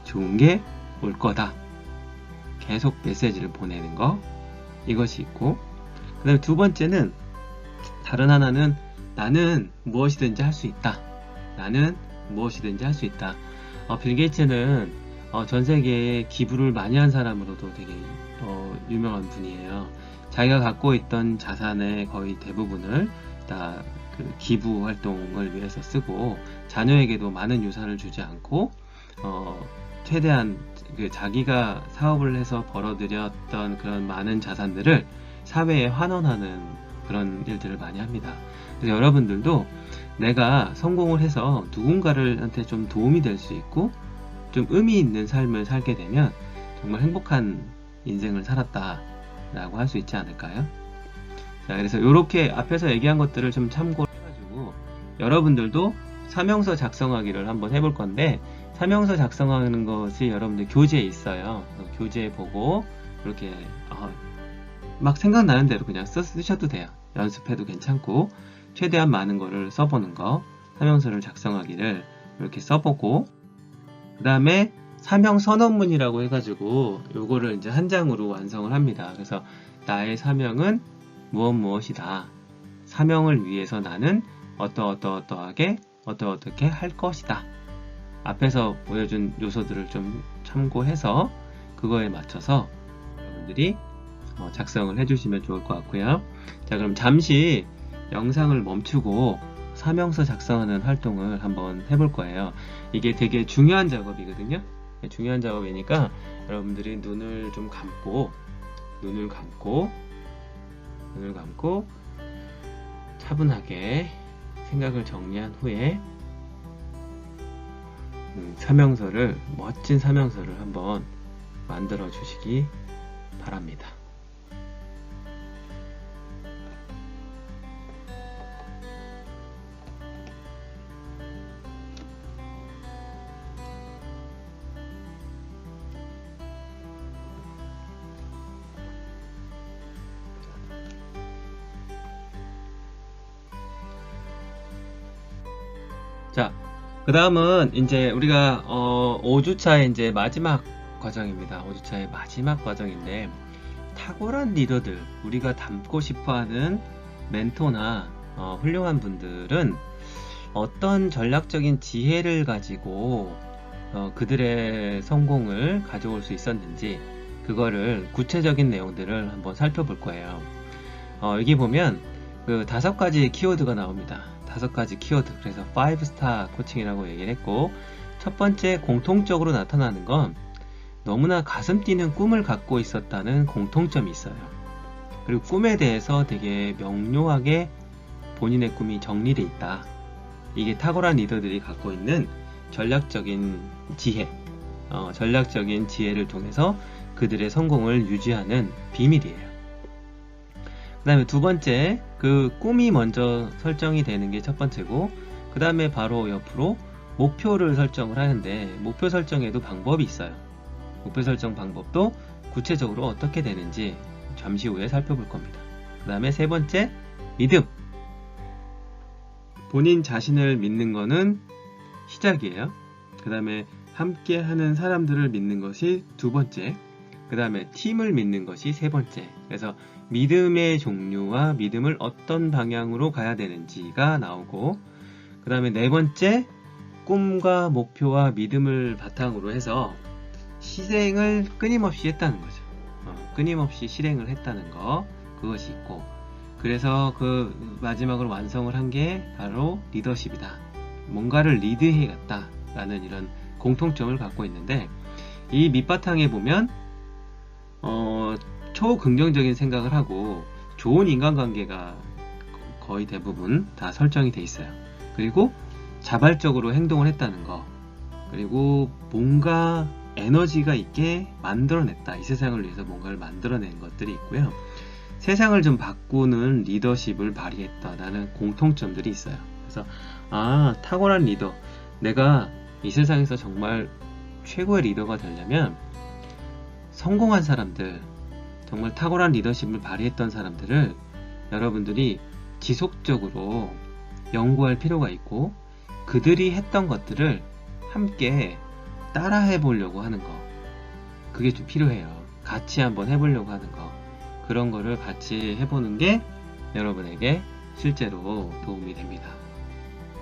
좋은 게 올 거다. 계속 메시지를 보내는 거. 이것이 있고, 그 다음에 두 번째는, 다른 하나는 나는 무엇이든지 할 수 있다. 나는 무엇이든지 할 수 있다. 빌 게이츠는 전 세계에 기부를 많이 한 사람으로도 되게 유명한 분이에요. 자기가 갖고 있던 자산의 거의 대부분을 다 그 기부 활동을 위해서 쓰고, 자녀에게도 많은 유산을 주지 않고 최대한 그 자기가 사업을 해서 벌어들였던 그런 많은 자산들을 사회에 환원하는 그런 일들을 많이 합니다. 그래서 여러분들도 내가 성공을 해서 누군가한테 좀 도움이 될 수 있고 좀 의미 있는 삶을 살게 되면 정말 행복한 인생을 살았다 라고 할 수 있지 않을까요? 자, 그래서 이렇게 앞에서 얘기한 것들을 좀 참고를 해가지고 여러분들도 사명서 작성하기를 한번 해볼 건데, 사명서 작성하는 것이 여러분들 교재에 있어요. 교재에 보고 이렇게 막 생각나는 대로 그냥 쓰셔도 돼요. 연습해도 괜찮고, 최대한 많은 거를 써보는 거, 사명서를 작성하기를 이렇게 써보고, 그 다음에 사명 선언문이라고 해가지고 요거를 이제 한 장으로 완성을 합니다. 그래서 나의 사명은 무엇이다. 사명을 위해서 나는 어떠하게 어떻게 할 것이다. 앞에서 보여준 요소들을 좀 참고해서 그거에 맞춰서 여러분들이 작성을 해주시면 좋을 것 같고요. 자, 그럼 잠시 영상을 멈추고 사명서 작성하는 활동을 한번 해볼 거예요. 이게 되게 중요한 작업이거든요. 중요한 작업이니까 여러분들이 눈을 감고 차분하게 생각을 정리한 후에 멋진 사명서를 한번 만들어 주시기 바랍니다. 자, 그 다음은 이제 우리가 5주차의 이제 마지막 과정입니다. 5주차의 마지막 과정인데, 탁월한 리더들, 우리가 닮고 싶어하는 멘토나 훌륭한 분들은 어떤 전략적인 지혜를 가지고 그들의 성공을 가져올 수 있었는지, 그거를 구체적인 내용들을 한번 살펴볼 거예요. 여기 보면 그 5가지 키워드가 나옵니다. 5가지 키워드. 그래서 5스타 코칭이라고 얘기를 했고, 첫 번째 공통적으로 나타나는 건 너무나 가슴 뛰는 꿈을 갖고 있었다는 공통점이 있어요. 그리고 꿈에 대해서 되게 명료하게 본인의 꿈이 정리되어 있다. 이게 탁월한 리더들이 갖고 있는 전략적인 지혜, 전략적인 지혜를 통해서 그들의 성공을 유지하는 비밀이에요. 그 다음에 두 번째, 그 꿈이 먼저 설정이 되는 게 첫 번째고, 그 다음에 바로 옆으로 목표를 설정을 하는데, 목표 설정에도 방법이 있어요. 목표 설정 방법도 구체적으로 어떻게 되는지 잠시 후에 살펴볼 겁니다. 그 다음에 세 번째, 믿음. 본인 자신을 믿는 거는 시작이에요. 그 다음에 함께 하는 사람들을 믿는 것이 두 번째, 그 다음에 팀을 믿는 것이 세 번째. 그래서 믿음의 종류와 믿음을 어떤 방향으로 가야 되는지가 나오고, 그 다음에 네 번째, 꿈과 목표와 믿음을 바탕으로 해서 실행을 끊임없이 했다는 거죠. 끊임없이 실행을 했다는 거, 그것이 있고, 그래서 그 마지막으로 완성을 한 게 바로 리더십이다. 뭔가를 리드해갔다 라는 이런 공통점을 갖고 있는데, 이 밑바탕에 보면 초긍정적인 생각을 하고 좋은 인간관계가 거의 대부분 다 설정이 돼 있어요. 그리고 자발적으로 행동을 했다는 거, 그리고 뭔가 에너지가 있게 만들어냈다. 이 세상을 위해서 뭔가를 만들어낸 것들이 있고요. 세상을 좀 바꾸는 리더십을 발휘했다라는 공통점들이 있어요. 그래서 탁월한 리더, 내가 이 세상에서 정말 최고의 리더가 되려면 성공한 사람들, 정말 탁월한 리더십을 발휘했던 사람들을 여러분들이 지속적으로 연구할 필요가 있고, 그들이 했던 것들을 함께 따라해 보려고 하는 거, 그게 좀 필요해요. 같이 한번 해보려고 하는 거, 그런 거를 같이 해보는 게 여러분에게 실제로 도움이 됩니다.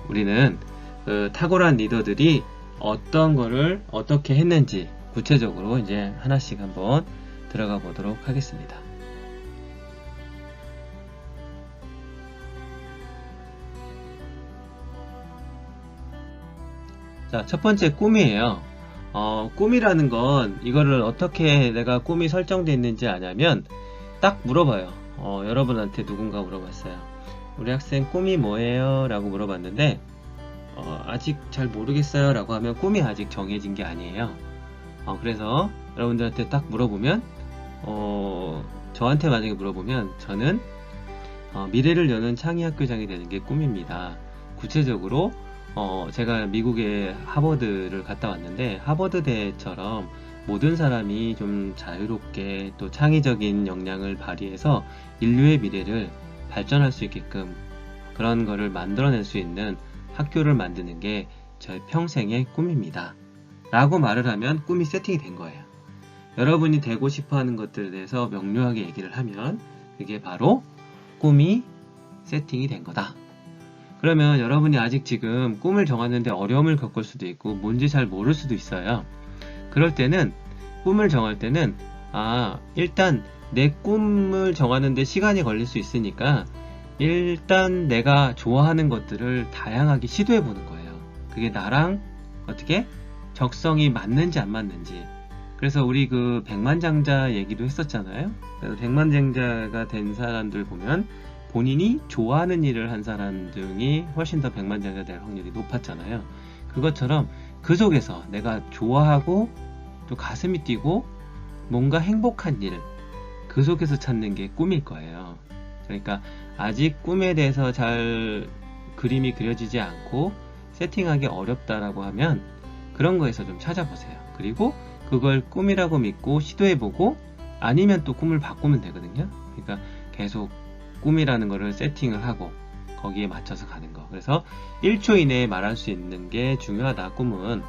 우리는 그 탁월한 리더들이 어떤 거를 어떻게 했는지 구체적으로 이제 하나씩 한번 들어가 보도록 하겠습니다. 자, 첫 번째 꿈이에요. 꿈이라는 건 이거를 어떻게 내가 꿈이 설정되어 있는지 아냐면 딱 물어봐요. 여러분한테 누군가 물어봤어요. 우리 학생 꿈이 뭐예요? 라고 물어봤는데 아직 잘 모르겠어요 라고 하면 꿈이 아직 정해진 게 아니에요. 그래서 여러분들한테 딱 물어보면 저한테 만약에 물어보면 저는 미래를 여는 창의학교장이 되는 게 꿈입니다. 구체적으로 제가 미국의 하버드를 갔다 왔는데, 하버드대처럼 모든 사람이 좀 자유롭게 또 창의적인 역량을 발휘해서 인류의 미래를 발전할 수 있게끔 그런 거를 만들어낼 수 있는 학교를 만드는 게 저의 평생의 꿈입니다. 라고 말을 하면 꿈이 세팅이 된 거예요. 여러분이 되고 싶어 하는 것들에 대해서 명료하게 얘기를 하면 그게 바로 꿈이 세팅이 된 거다. 그러면 여러분이 아직 지금 꿈을 정하는데 어려움을 겪을 수도 있고 뭔지 잘 모를 수도 있어요. 그럴 때는 꿈을 정할 때는 일단 내 꿈을 정하는데 시간이 걸릴 수 있으니까 일단 내가 좋아하는 것들을 다양하게 시도해 보는 거예요. 그게 나랑 어떻게 적성이 맞는지 안 맞는지. 그래서 우리 그 백만장자 얘기도 했었잖아요. 그래서 백만장자가 된 사람들 보면 본인이 좋아하는 일을 한 사람 중이 훨씬 더 백만장자가 될 확률이 높았잖아요. 그것처럼 그 속에서 내가 좋아하고 또 가슴이 뛰고 뭔가 행복한 일, 그 속에서 찾는 게 꿈일 거예요. 그러니까 아직 꿈에 대해서 잘 그림이 그려지지 않고 세팅하기 어렵다라고 하면 그런 거에서 좀 찾아보세요. 그리고 그걸 꿈이라고 믿고 시도해보고, 아니면 또 꿈을 바꾸면 되거든요. 그러니까 계속 꿈이라는 거를 세팅을 하고 거기에 맞춰서 가는 거. 그래서 1초 이내에 말할 수 있는 게 중요하다, 꿈은.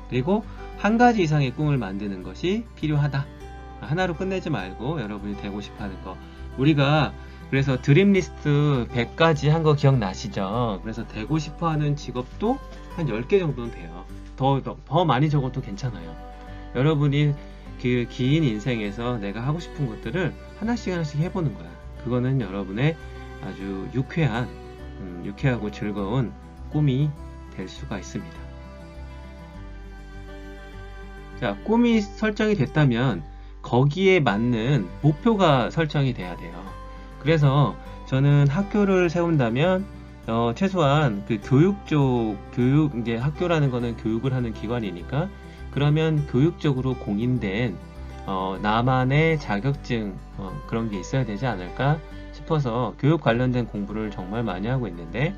그리고 한 가지 이상의 꿈을 만드는 것이 필요하다. 하나로 끝내지 말고 여러분이 되고 싶어 하는 거. 우리가 그래서 드림리스트 100가지 한 거 기억나시죠? 그래서 되고 싶어 하는 직업도 한 10개 정도는 돼요. 더 많이 적어도 괜찮아요. 여러분이 그 긴 인생에서 내가 하고 싶은 것들을 하나씩 해보는 거야. 그거는 여러분의 아주 유쾌하고 즐거운 꿈이 될 수가 있습니다. 자, 꿈이 설정이 됐다면 거기에 맞는 목표가 설정이 돼야 돼요. 그래서 저는 학교를 세운다면 최소한 그 이제 학교라는 거는 교육을 하는 기관이니까, 그러면 교육적으로 공인된 나만의 자격증 그런 게 있어야 되지 않을까 싶어서 교육 관련된 공부를 정말 많이 하고 있는데,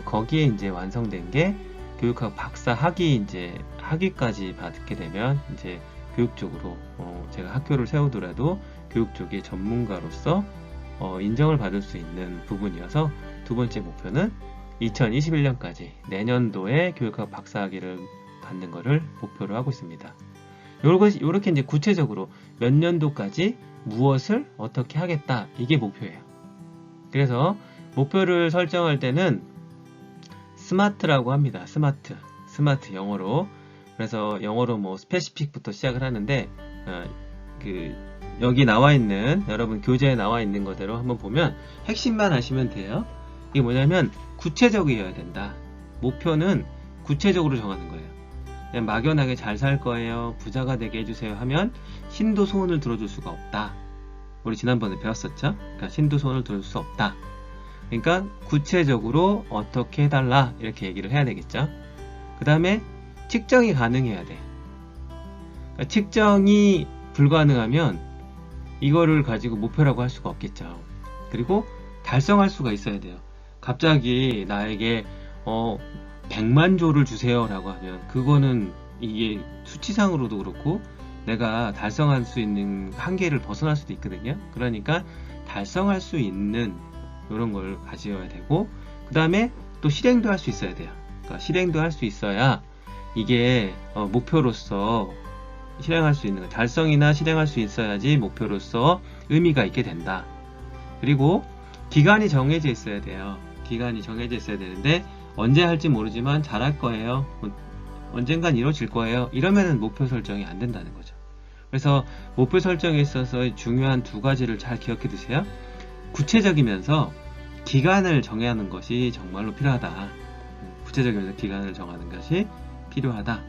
거기에 이제 완성된 게 교육학 박사 학위까지 받게 되면 이제 교육적으로 제가 학교를 세우더라도 교육 쪽의 전문가로서 인정을 받을 수 있는 부분이어서, 두 번째 목표는 2021년까지 내년도에 교육학 박사학위를 받는 것을 목표로 하고 있습니다. 요렇게 이제 구체적으로 몇 년도까지 무엇을 어떻게 하겠다, 이게 목표예요. 그래서 목표를 설정할 때는 스마트라고 합니다. 스마트 영어로. 그래서 영어로 뭐 스페시픽부터 시작을 하는데 그 여기 나와 있는, 여러분 교재에 나와 있는 거대로 한번 보면 핵심만 하시면 돼요. 이게 뭐냐면 구체적이어야 된다. 목표는 구체적으로 정하는 거예요. 그냥 막연하게 잘 살 거예요, 부자가 되게 해주세요 하면 신도 소원을 들어줄 수가 없다. 우리 지난번에 배웠었죠? 그러니까 신도 소원을 들어줄 수 없다. 그러니까 구체적으로 어떻게 해달라 이렇게 얘기를 해야 되겠죠. 그 다음에 측정이 가능해야 돼. 그러니까 측정이 불가능하면 이거를 가지고 목표라고 할 수가 없겠죠. 그리고 달성할 수가 있어야 돼요. 갑자기 나에게 100만 조를 주세요 라고 하면 그거는 이게 수치상으로도 그렇고 내가 달성할 수 있는 한계를 벗어날 수도 있거든요. 그러니까 달성할 수 있는 이런 걸 가져야 되고, 그 다음에 또 실행도 할 수 있어야 돼요. 그러니까 실행도 할 수 있어야 이게 목표로서 실행할 수 있는, 달성이나 실행할 수 있어야지 목표로서 의미가 있게 된다. 그리고 기간이 정해져 있어야 돼요. 기간이 정해져 있어야 되는데 언제 할지 모르지만 잘할 거예요, 언젠간 이루어질 거예요, 이러면은 목표 설정이 안 된다는 거죠. 그래서 목표 설정에 있어서 중요한 두 가지를 잘 기억해 두세요. 구체적이면서 기간을 정하는 것이 정말로 필요하다. 구체적이면서 기간을 정하는 것이 필요하다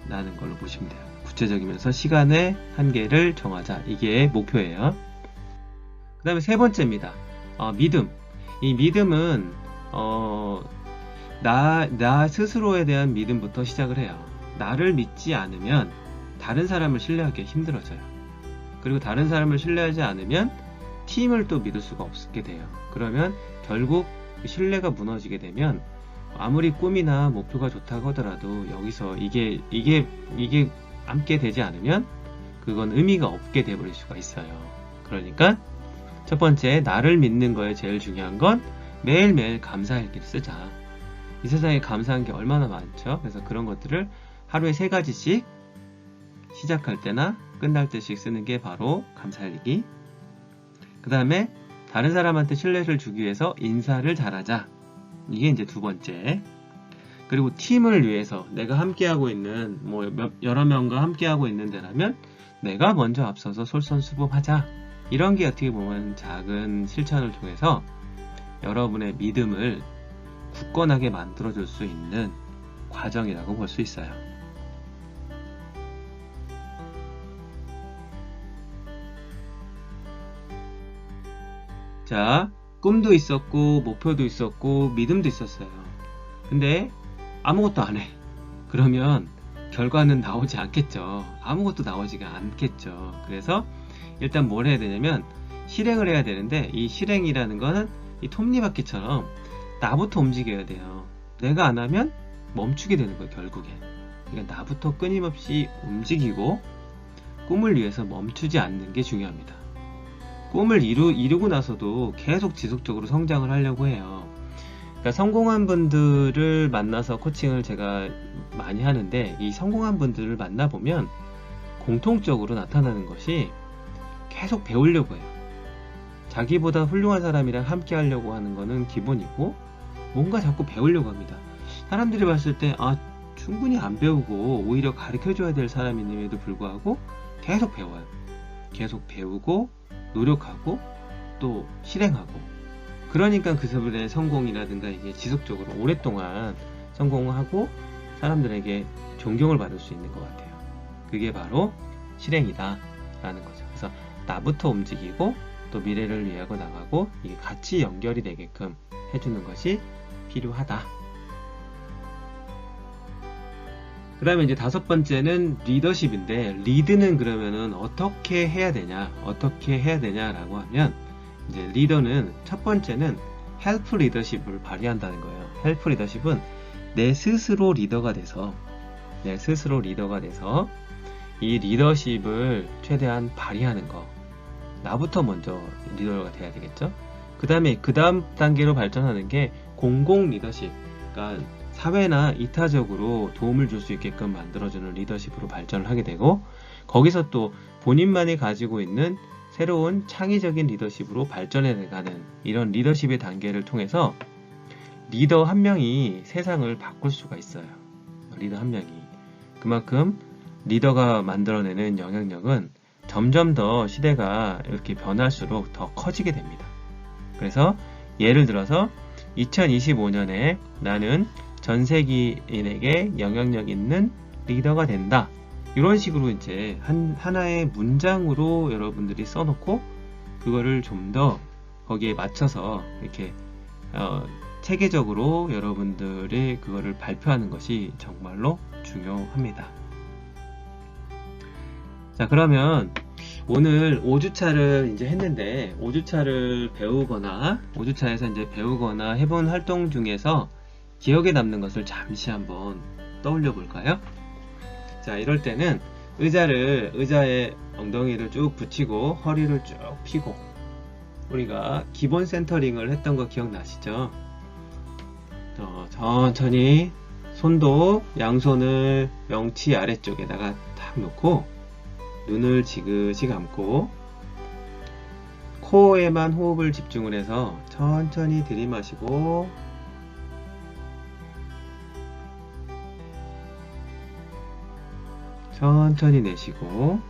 라는 걸로 보시면 돼요. 구체적이면서 시간의 한계를 정하자. 이게 목표예요. 그 다음에 세 번째입니다. 믿음. 이 믿음은 나 스스로에 대한 믿음부터 시작을 해요. 나를 믿지 않으면 다른 사람을 신뢰하기 힘들어져요. 그리고 다른 사람을 신뢰하지 않으면 팀을 또 믿을 수가 없게 돼요. 그러면 결국 신뢰가 무너지게 되면 아무리 꿈이나 목표가 좋다고 하더라도 여기서 이게 함께 되지 않으면 그건 의미가 없게 돼버릴 수가 있어요. 그러니까 첫 번째, 나를 믿는 거에 제일 중요한 건 매일매일 감사일기를 쓰자. 이 세상에 감사한 게 얼마나 많죠. 그래서 그런 것들을 하루에 3가지씩 시작할 때나 끝날 때씩 쓰는 게 바로 감사일기. 그 다음에 다른 사람한테 신뢰를 주기 위해서 인사를 잘하자. 이게 이제 두 번째. 그리고 팀을 위해서 내가 함께하고 있는 여러 명과 함께하고 있는 데라면 내가 먼저 앞서서 솔선수범하자. 이런 게 어떻게 보면 작은 실천을 통해서 여러분의 믿음을 굳건하게 만들어줄 수 있는 과정이라고 볼 수 있어요. 자, 꿈도 있었고 목표도 있었고 믿음도 있었어요. 근데 아무것도 안 해. 그러면 결과는 나오지 않겠죠. 아무것도 나오지가 않겠죠. 그래서 일단 뭘 해야 되냐면 실행을 해야 되는데, 이 실행이라는 거는 이 톱니바퀴처럼 나부터 움직여야 돼요. 내가 안 하면 멈추게 되는 거예요, 결국에. 그러니까 나부터 끊임없이 움직이고 꿈을 위해서 멈추지 않는 게 중요합니다. 꿈을 이루고 나서도 계속 지속적으로 성장을 하려고 해요. 그러니까 성공한 분들을 만나서 코칭을 제가 많이 하는데, 이 성공한 분들을 만나보면 공통적으로 나타나는 것이 계속 배우려고 해요. 자기보다 훌륭한 사람이랑 함께 하려고 하는 거는 기본이고, 뭔가 자꾸 배우려고 합니다. 사람들이 봤을 때 충분히 안 배우고 오히려 가르쳐줘야 될 사람임에도 불구하고 계속 배워요. 계속 배우고 노력하고 또 실행하고, 그러니까 그 사람들의 성공이라든가 이게 지속적으로 오랫동안 성공하고 사람들에게 존경을 받을 수 있는 것 같아요. 그게 바로 실행이다 라는 거죠. 그래서 나부터 움직이고 또 미래를 위하고 나가고 이게 같이 연결이 되게끔 해주는 것이 필요하다. 그 다음에 이제 5번째는 리더십인데, 리드는 그러면은 어떻게 해야 되냐라고 하면, 이제 리더는 첫 번째는 헬프 리더십을 발휘한다는 거예요. 헬프 리더십은 내 스스로 리더가 돼서 이 리더십을 최대한 발휘하는 거. 나부터 먼저 리더가 돼야 되겠죠. 그 다음에 그 다음 단계로 발전하는 게 공공 리더십, 그러니까 사회나 이타적으로 도움을 줄 수 있게끔 만들어주는 리더십으로 발전을 하게 되고, 거기서 또 본인만이 가지고 있는 새로운 창의적인 리더십으로 발전해가는 이런 리더십의 단계를 통해서 리더 한 명이 세상을 바꿀 수가 있어요. 리더 한 명이. 그만큼 리더가 만들어내는 영향력은 점점 더 시대가 이렇게 변할수록 더 커지게 됩니다. 그래서 예를 들어서 2025년에 나는 전 세계인에게 영향력 있는 리더가 된다. 이런 식으로 이제 하나의 문장으로 여러분들이 써놓고 그거를 좀 더 거기에 맞춰서 이렇게 체계적으로 여러분들이 그거를 발표하는 것이 정말로 중요합니다. 자, 그러면 오늘 5주차를 이제 했는데 5주차를 배우거나 5주차에서 이제 배우거나 해본 활동 중에서 기억에 남는 것을 잠시 한번 떠올려 볼까요? 자, 이럴 때는 의자에 엉덩이를 쭉 붙이고 허리를 쭉 펴고 우리가 기본 센터링을 했던 거 기억나시죠? 천천히 손도 양손을 명치 아래쪽에다가 탁 놓고 눈을 지그시 감고 코에만 호흡을 집중을 해서 천천히 들이마시고 천천히 내쉬고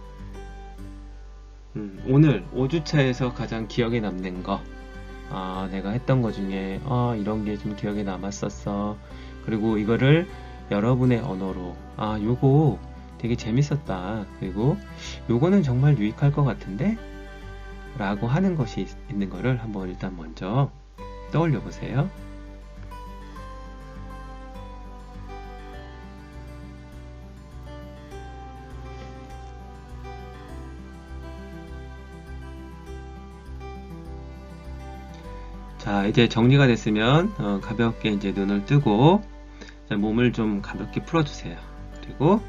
오늘 5주차에서 가장 기억에 남는 거 내가 했던 거 중에 이런 게 좀 기억에 남았었어. 그리고 이거를 여러분의 언어로 요거 되게 재밌었다. 그리고 요거는 정말 유익할 것 같은데? 라고 하는 것이 있는 거를 한번 일단 먼저 떠올려 보세요. 자, 이제 정리가 됐으면 가볍게 이제 눈을 뜨고 몸을 좀 가볍게 풀어주세요. 그리고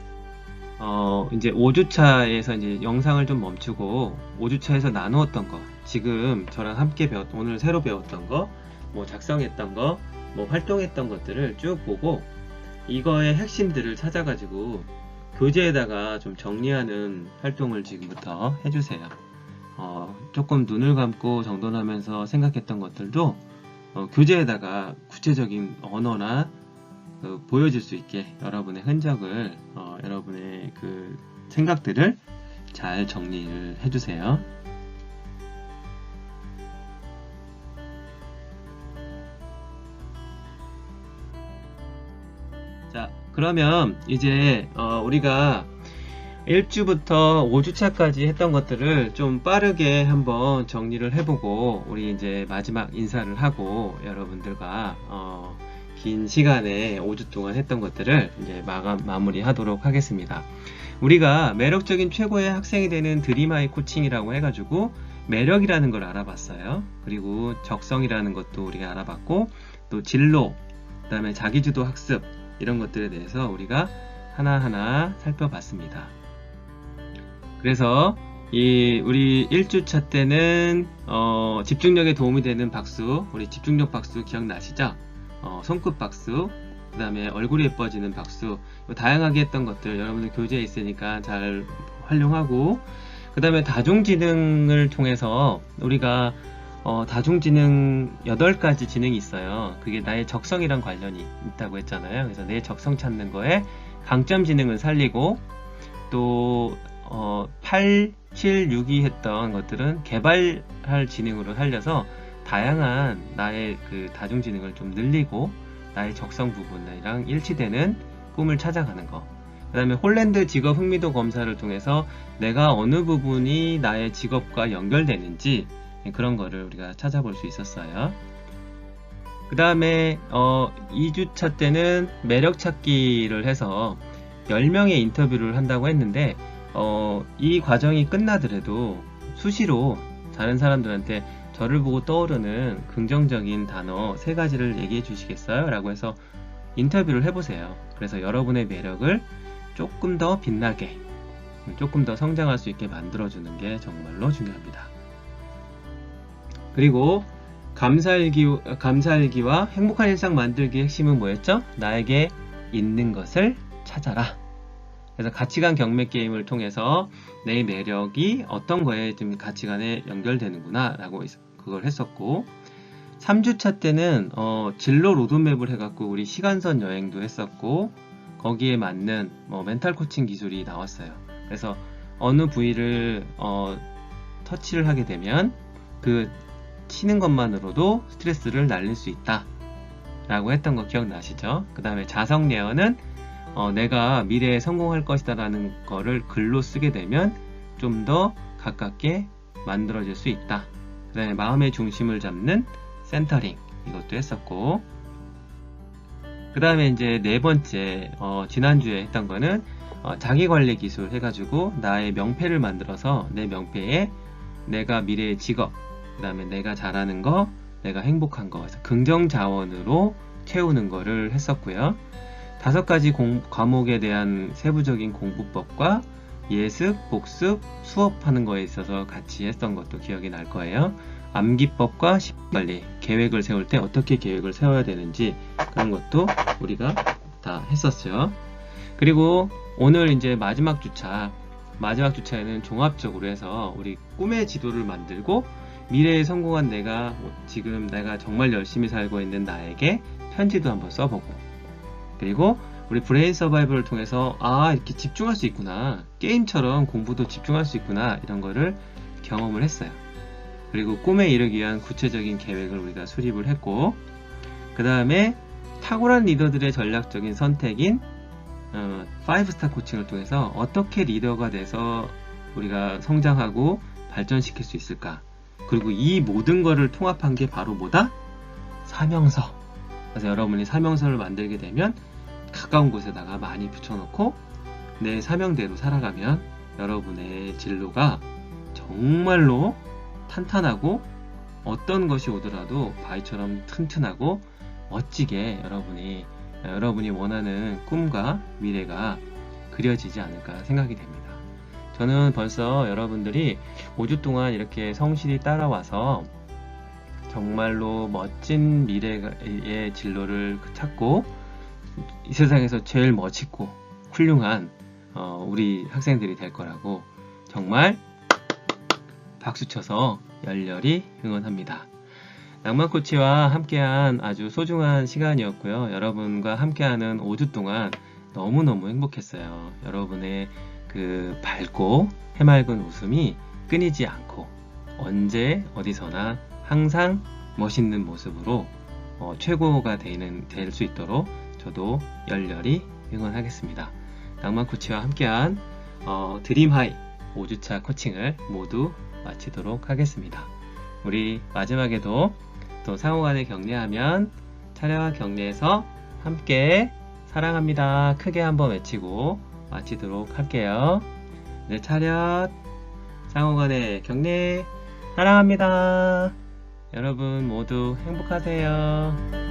이제 5주차에서 이제 영상을 좀 멈추고 5주차에서 나누었던 거, 지금 저랑 함께 오늘 새로 배웠던 거, 뭐 작성했던 거, 뭐 활동했던 것들을 쭉 보고 이거의 핵심들을 찾아가지고 교재에다가 좀 정리하는 활동을 지금부터 해주세요. 조금 눈을 감고 정돈하면서 생각했던 것들도 교재에다가 구체적인 언어나 보여질 수 있게 여러분의 흔적을 여러분의 그 생각들을 잘 정리를 해주세요. 자, 그러면 이제 우리가 1주부터 5주차까지 했던 것들을 좀 빠르게 한번 정리를 해보고 우리 이제 마지막 인사를 하고 여러분들과 긴 시간에 5주 동안 했던 것들을 이제 마무리 하도록 하겠습니다. 우리가 매력적인 최고의 학생이 되는 드림하이 코칭이라고 해가지고 매력이라는 걸 알아봤어요. 그리고 적성이라는 것도 우리가 알아봤고 또 진로, 그 다음에 자기주도 학습 이런 것들에 대해서 우리가 하나하나 살펴봤습니다. 그래서 우리 1주차 때는 집중력에 도움이 되는 박수, 우리 집중력 박수 기억나시죠? 손끝 박수, 그 다음에 얼굴이 예뻐지는 박수, 다양하게 했던 것들 여러분들 교재에 있으니까 잘 활용하고, 그 다음에 다중지능을 통해서 우리가 다중지능 8가지 지능이 있어요. 그게 나의 적성이랑 관련이 있다고 했잖아요. 그래서 내 적성 찾는 거에 강점 지능을 살리고 또 8, 7, 6이 했던 것들은 개발할 지능으로 살려서 다양한 나의 그 다중지능을 좀 늘리고 나의 적성 부분이랑 일치되는 꿈을 찾아가는 거. 그 다음에 홀랜드 직업 흥미도 검사를 통해서 내가 어느 부분이 나의 직업과 연결되는지 그런 거를 우리가 찾아볼 수 있었어요. 그 다음에 2주차 때는 매력 찾기를 해서 10명의 인터뷰를 한다고 했는데 이 과정이 끝나더라도 수시로 다른 사람들한테 저를 보고 떠오르는 긍정적인 단어 3가지를 얘기해 주시겠어요? 라고 해서 인터뷰를 해보세요. 그래서 여러분의 매력을 조금 더 빛나게, 조금 더 성장할 수 있게 만들어주는 게 정말로 중요합니다. 그리고 감사일기와 행복한 일상 만들기의 핵심은 뭐였죠? 나에게 있는 것을 찾아라. 그래서 가치관 경매 게임을 통해서 내 매력이 어떤 거에 좀 가치관에 연결되는구나 라고 그걸 했었고, 3주차 때는 진로 로드맵을 해갖고 우리 시간선 여행도 했었고 거기에 맞는 멘탈 코칭 기술이 나왔어요. 그래서 어느 부위를 터치를 하게 되면 그 치는 것만으로도 스트레스를 날릴 수 있다 라고 했던 거 기억나시죠? 그 다음에 자석 예언은 내가 미래에 성공할 것이다 라는 거를 글로 쓰게 되면 좀 더 가깝게 만들어질 수 있다. 그 다음에 마음의 중심을 잡는 센터링, 이것도 했었고, 그 다음에 이제 네 번째 지난주에 했던 거는 자기관리 기술 해가지고 나의 명패를 만들어서 내 명패에 내가 미래의 직업, 그 다음에 내가 잘하는 거, 내가 행복한 거, 그래서 긍정 자원으로 채우는 거를 했었고요. 5가지 과목에 대한 세부적인 공부법과 예습, 복습, 수업하는 거에 있어서 같이 했던 것도 기억이 날 거예요. 암기법과 시간관리, 계획을 세울 때 어떻게 계획을 세워야 되는지 그런 것도 우리가 다 했었어요. 그리고 오늘 이제 마지막 주차에는 종합적으로 해서 우리 꿈의 지도를 만들고 미래에 성공한 지금 내가 정말 열심히 살고 있는 나에게 편지도 한번 써보고, 그리고 우리 브레인 서바이벌을 통해서 이렇게 집중할 수 있구나, 게임처럼 공부도 집중할 수 있구나, 이런 거를 경험을 했어요. 그리고 꿈에 이르기 위한 구체적인 계획을 우리가 수립을 했고, 그 다음에 탁월한 리더들의 전략적인 선택인 5스타 코칭을 통해서 어떻게 리더가 돼서 우리가 성장하고 발전시킬 수 있을까, 그리고 이 모든 거를 통합한 게 바로 뭐다? 사명서. 그래서 여러분이 사명서를 만들게 되면 가까운 곳에다가 많이 붙여놓고 내 사명대로 살아가면 여러분의 진로가 정말로 탄탄하고 어떤 것이 오더라도 바위처럼 튼튼하고 멋지게 여러분이 원하는 꿈과 미래가 그려지지 않을까 생각이 됩니다. 저는 벌써 여러분들이 5주 동안 이렇게 성실히 따라와서 정말로 멋진 미래의 진로를 찾고 이 세상에서 제일 멋있고 훌륭한 우리 학생들이 될 거라고 정말 박수쳐서 열렬히 응원합니다. 낭만코치와 함께한 아주 소중한 시간이었고요. 여러분과 함께하는 5주 동안 너무너무 행복했어요. 여러분의 그 밝고 해맑은 웃음이 끊이지 않고 언제 어디서나 항상 멋있는 모습으로 최고가 될 수 있도록 저도 열렬히 응원하겠습니다. 낭만코치와 함께한 드림하이 5주차 코칭을 모두 마치도록 하겠습니다. 우리 마지막에도 또 상호간에 격려하면 차렷 격려해서 함께 사랑합니다 크게 한번 외치고 마치도록 할게요. 네, 차렷, 상호간에 격려, 사랑합니다. 여러분 모두 행복하세요.